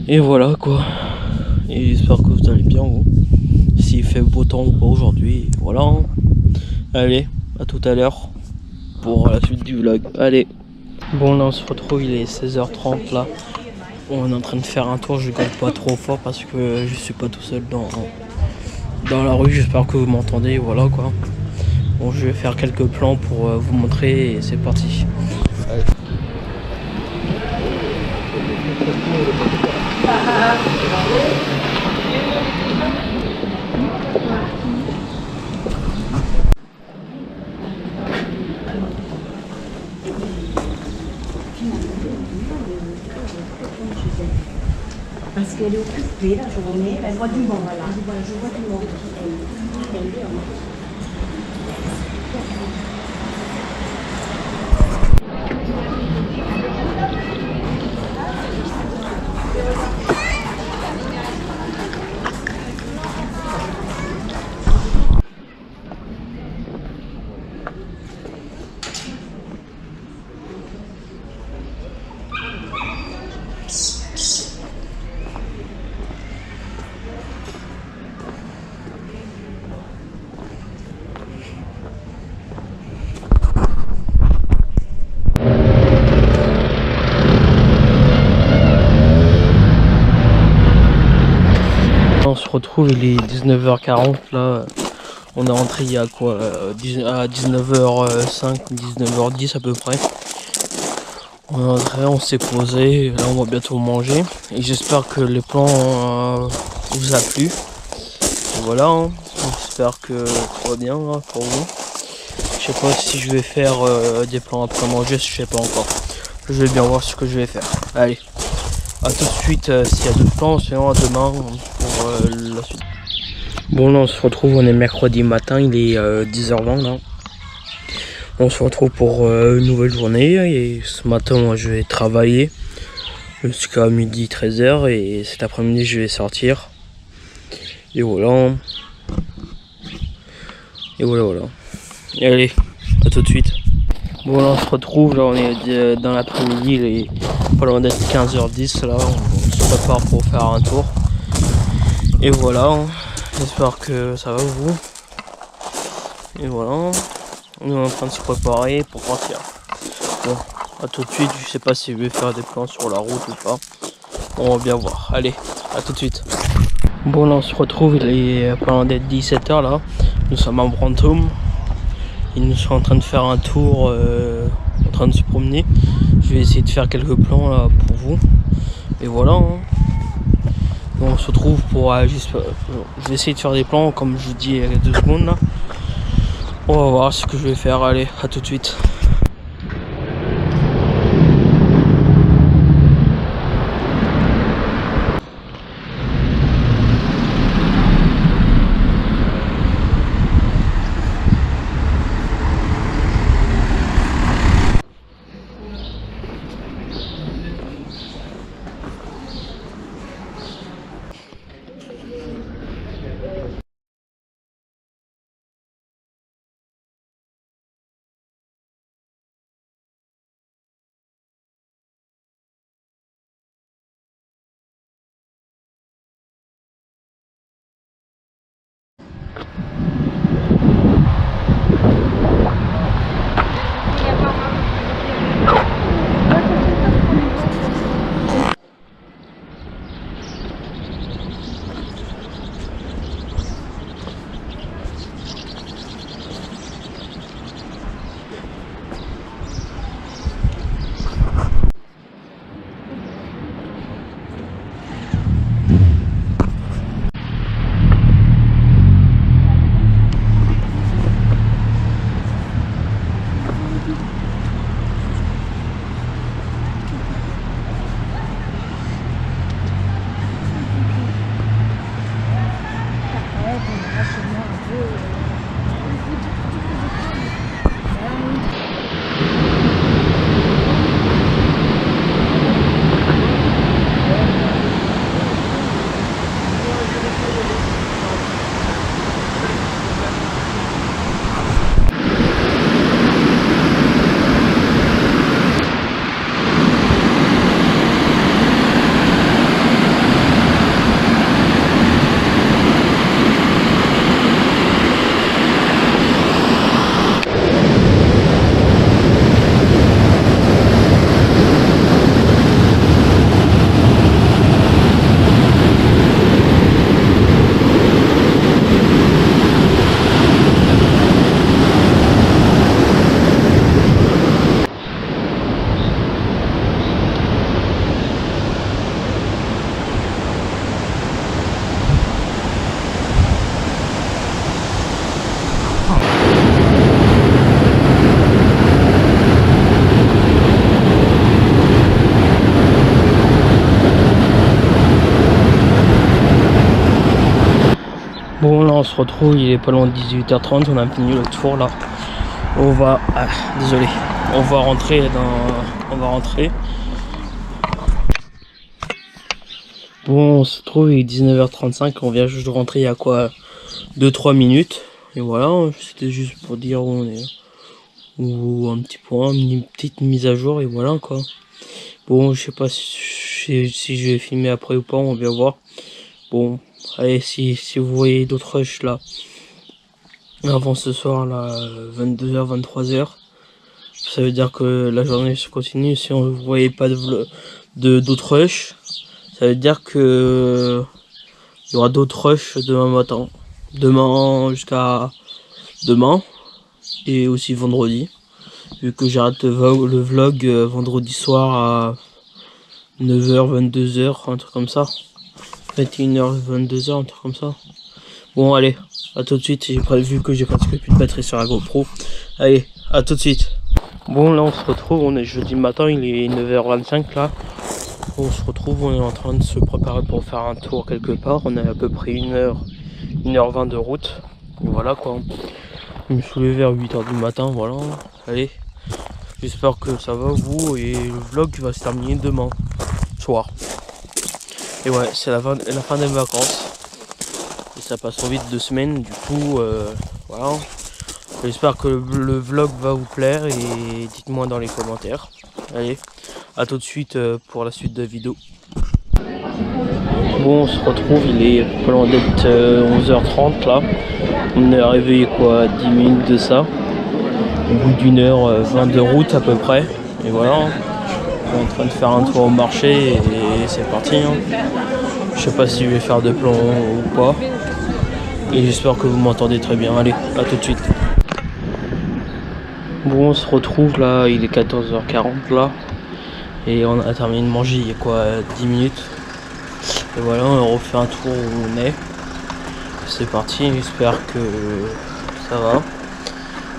Et voilà quoi. Et j'espère que vous allez bien vous. S'il fait beau temps ou pas aujourd'hui. Voilà. Hein. Allez, à tout à l'heure pour la suite du vlog. Allez. Bon là on se retrouve, il est 16h30 là. On est en train de faire un tour, je gueule pas trop fort parce que je suis pas tout seul dans la rue. J'espère que vous m'entendez, voilà quoi. Bon, je vais faire quelques plans pour vous montrer et c'est parti. Allez. Parce qu'elle est occupée la journée, elle voit du monde, voilà. Je vois du monde. Elle est en On se retrouve, il est 19h40 là. On est rentré il y a quoi à 19h05, 19h10 à peu près. On est rentré, on s'est posé, là on va bientôt manger. Et j'espère que les plans vous a plu. Et voilà, hein. J'espère que tout va bien hein, pour vous. Je sais pas si je vais faire des plans après manger, je sais pas encore. Je vais bien voir ce que je vais faire. Allez, à tout de suite s'il y a d'autres plans, sinon à demain pour la suite. Bon là on se retrouve, on est mercredi matin, il est 10h20 là. On se retrouve pour une nouvelle journée et ce matin moi je vais travailler jusqu'à midi 13h et cet après-midi je vais sortir. Et voilà. Et voilà. Et allez, à tout de suite. Bon là on se retrouve, là on est dans l'après-midi, il est pas loin d'être 15h10 là, on se prépare pour faire un tour. Et voilà, j'espère que ça va vous. Et voilà, on est en train de se préparer pour partir. Bon, à tout de suite, je sais pas si je vais faire des plans sur la route ou pas. On va bien voir, allez, à tout de suite. Bon là on se retrouve, il est pas loin d'être 17h là, nous sommes à Brantôme. Ils nous sont en train de faire un tour, en train de se promener. Je vais essayer de faire quelques plans là pour vous. Et voilà. Hein. On se retrouve pour... je vais essayer de faire des plans comme je vous dis il y a 2 secondes là. On va voir ce que je vais faire. Allez, à tout de suite. Bon là on se retrouve, il est pas loin de 18h30, on a fini le tour là. On va... désolé. On va rentrer dans... On va rentrer. Bon on se trouve, il est 19h35, on vient juste de rentrer il y a quoi 2-3 minutes. Et voilà, c'était juste pour dire où on est. Ou un petit point, une petite mise à jour et voilà quoi. Bon je sais pas si je vais filmer après ou pas, on va bien voir. Bon, allez, si vous voyez d'autres rushs là, avant ce soir là, 22h, 23h, ça veut dire que la journée se continue. Si on ne voyait pas d'autres rushs, ça veut dire que il y aura d'autres rushs demain matin. Demain jusqu'à demain et aussi vendredi. Vu que j'arrête le vlog vendredi soir à 9h, 22h, un truc comme ça. 21h, 22h, un truc comme ça. Bon allez, à tout de suite, j'ai prévu que j'ai presque plus de batterie sur la GoPro. Allez, à tout de suite. Bon là on se retrouve, on est jeudi matin, il est 9h25 là. On se retrouve, on est en train de se préparer pour faire un tour quelque part. On a à peu près 1h20 de route. Et voilà quoi. Je me suis levé vers 8h du matin, voilà. Allez, j'espère que ça va vous et le vlog va se terminer demain soir. Et ouais, c'est la fin des vacances. Et ça passe trop vite 2 semaines, du coup, voilà. J'espère que le vlog va vous plaire et dites-moi dans les commentaires. Allez, à tout de suite pour la suite de la vidéo. Bon, on se retrouve, il est pas loin d'être 11h30 là. On est arrivé quoi, 10 minutes de ça. Au bout d'une heure 20 de route à peu près. Et voilà. On est en train de faire un tour au marché et c'est parti. Hein. Je sais pas si je vais faire de plan ou pas. Et j'espère que vous m'entendez très bien. Allez, à tout de suite. Bon, on se retrouve là, il est 14h40 là. Et on a terminé de manger il y a quoi, 10 minutes. Et voilà, on refait un tour où on est. C'est parti, j'espère que ça va.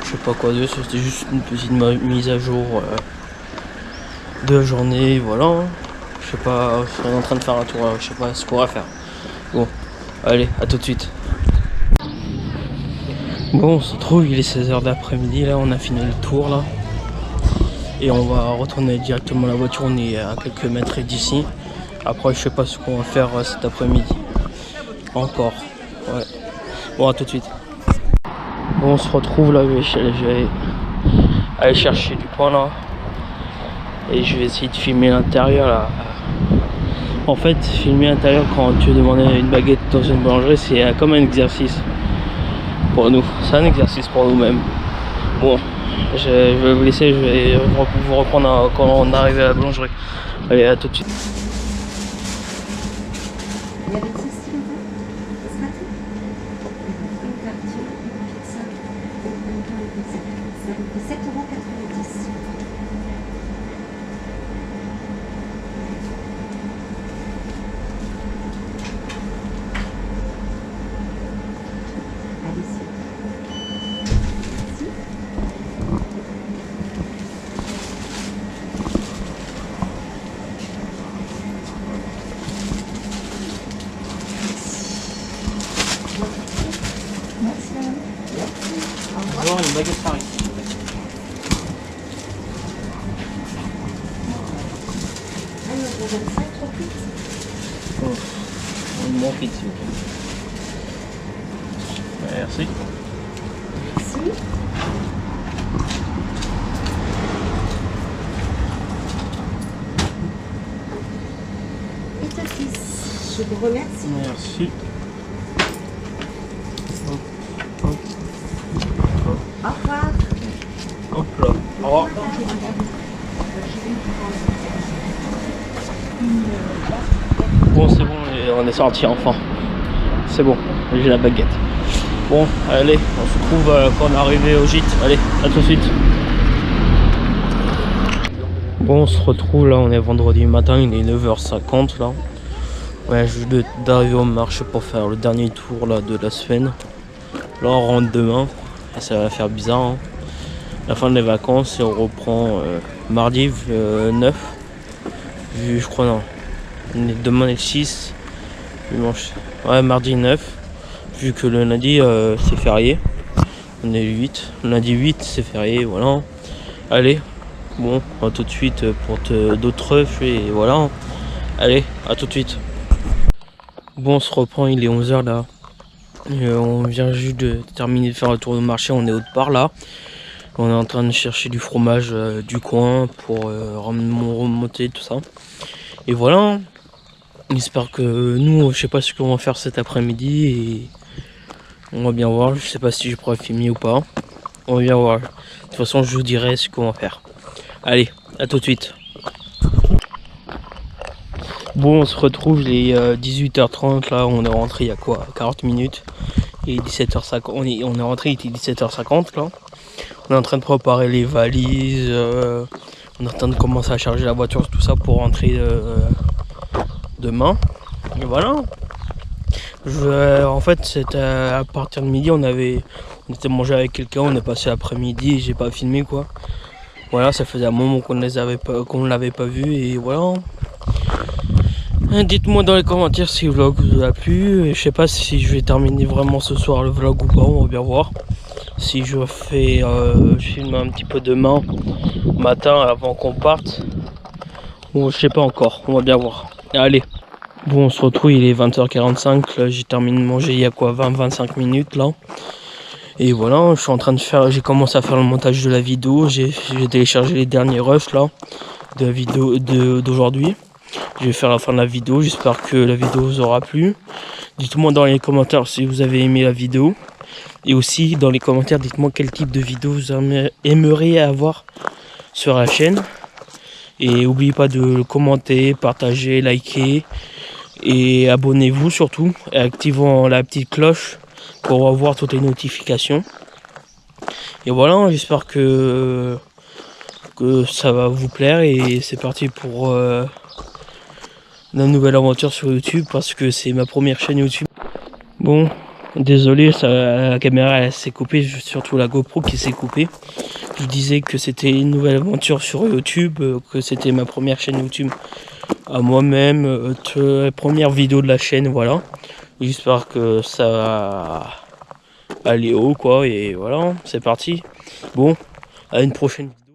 Je sais pas quoi d'autre, c'était juste une petite mise à jour de la journée, voilà. Je sais pas, on est en train de faire un tour, je sais pas ce qu'on va faire. Bon, allez, à tout de suite. Bon, on se trouve, il est 16h d'après-midi, là, on a fini le tour, là. Et on va retourner directement à la voiture, on est à quelques mètres d'ici. Après, je sais pas ce qu'on va faire cet après-midi. Encore, ouais. Bon, à tout de suite. Bon, on se retrouve, là, je vais aller chercher du pain, là. Et je vais essayer de filmer l'intérieur, là. En fait, filmer l'intérieur quand tu demandes une baguette dans une boulangerie, c'est comme un exercice pour nous. C'est un exercice pour nous-mêmes. Bon, je vais vous laisser, je vais vous reprendre quand on arrive à la boulangerie. Allez, à tout de suite. Il y avait ceci là-bas. Ce matin. Une carte, une pizza. Ça vous fait 7,90 €. Allez-y. Merci madame. Au revoir. Avoir une baguette Paris. Alors, vous avez 5 trop vite. Oh, une moins pizza. Merci. Merci. Et ton fils. Je vous remercie. Merci. Au revoir. Hop là. Au revoir. Bon, c'est bon, on est sorti enfin. C'est bon, j'ai la baguette. Bon, allez, on se retrouve quand on est arrivé au gîte. Allez, à tout de suite. Bon, on se retrouve là, on est vendredi matin, il est 9h50 là. Ouais, je viens d'arriver au marché pour faire le dernier tour là de la semaine. Là, on rentre demain. Ça va faire bizarre. Hein. La fin des vacances et on reprend mardi 9. Je crois non. Demain est 6. Dimanche. Ouais, mardi 9. vu que le lundi c'est férié. On est le 8. Le lundi 8 c'est férié, voilà. Allez, bon, à tout de suite pour d'autres refs et voilà. Allez, à tout de suite. Bon, on se reprend, il est 11h là. On vient juste de terminer de faire le tour de marché, on est autre part là. On est en train de chercher du fromage du coin pour remonter tout ça. Et voilà. J'espère que nous, je sais pas ce qu'on va faire cet après-midi et on va bien voir. Je sais pas si je pourrais filmer ou pas. On va bien voir. De toute façon, je vous dirai ce qu'on va faire. Allez, à tout de suite. Bon, on se retrouve les 18h30 là. On est rentré il y a quoi, 40 minutes. Et 17h50. On est rentré, il était 17h50 là. On est en train de préparer les valises. On est en train de commencer à charger la voiture, tout ça pour rentrer demain. Et voilà. En fait, c'était à partir de midi, on était mangé avec quelqu'un, on est passé l'après-midi, j'ai pas filmé quoi. Voilà, ça faisait un moment qu'on ne l'avait pas vu et voilà. Dites-moi dans les commentaires si le vlog vous a plu. Je sais pas si je vais terminer vraiment ce soir le vlog ou pas, on va bien voir. Si je filme un petit peu demain matin avant qu'on parte. Bon, je sais pas encore, on va bien voir. Allez. Bon, on se retrouve, il est 20h45, là j'ai terminé de manger il y a quoi, 20-25 minutes là. Et voilà, je suis en train de faire, j'ai commencé à faire le montage de la vidéo, j'ai téléchargé les derniers rushs là, de la vidéo d'aujourd'hui. Je vais faire la fin de la vidéo, j'espère que la vidéo vous aura plu. Dites-moi dans les commentaires si vous avez aimé la vidéo. Et aussi dans les commentaires, dites-moi quel type de vidéo vous aimeriez avoir sur la chaîne. Et n'oubliez pas de le commenter, partager, liker. Et abonnez-vous surtout, et activez la petite cloche pour avoir toutes les notifications. Et voilà, j'espère que ça va vous plaire et c'est parti pour la nouvelle aventure sur YouTube parce que c'est ma première chaîne YouTube. Bon, désolé, la caméra elle s'est coupée, surtout la GoPro qui s'est coupée. Je disais que c'était une nouvelle aventure sur YouTube, que c'était ma première chaîne YouTube à moi-même, la première vidéo de la chaîne, voilà. J'espère que ça va aller haut quoi et voilà, c'est parti. Bon, à une prochaine vidéo.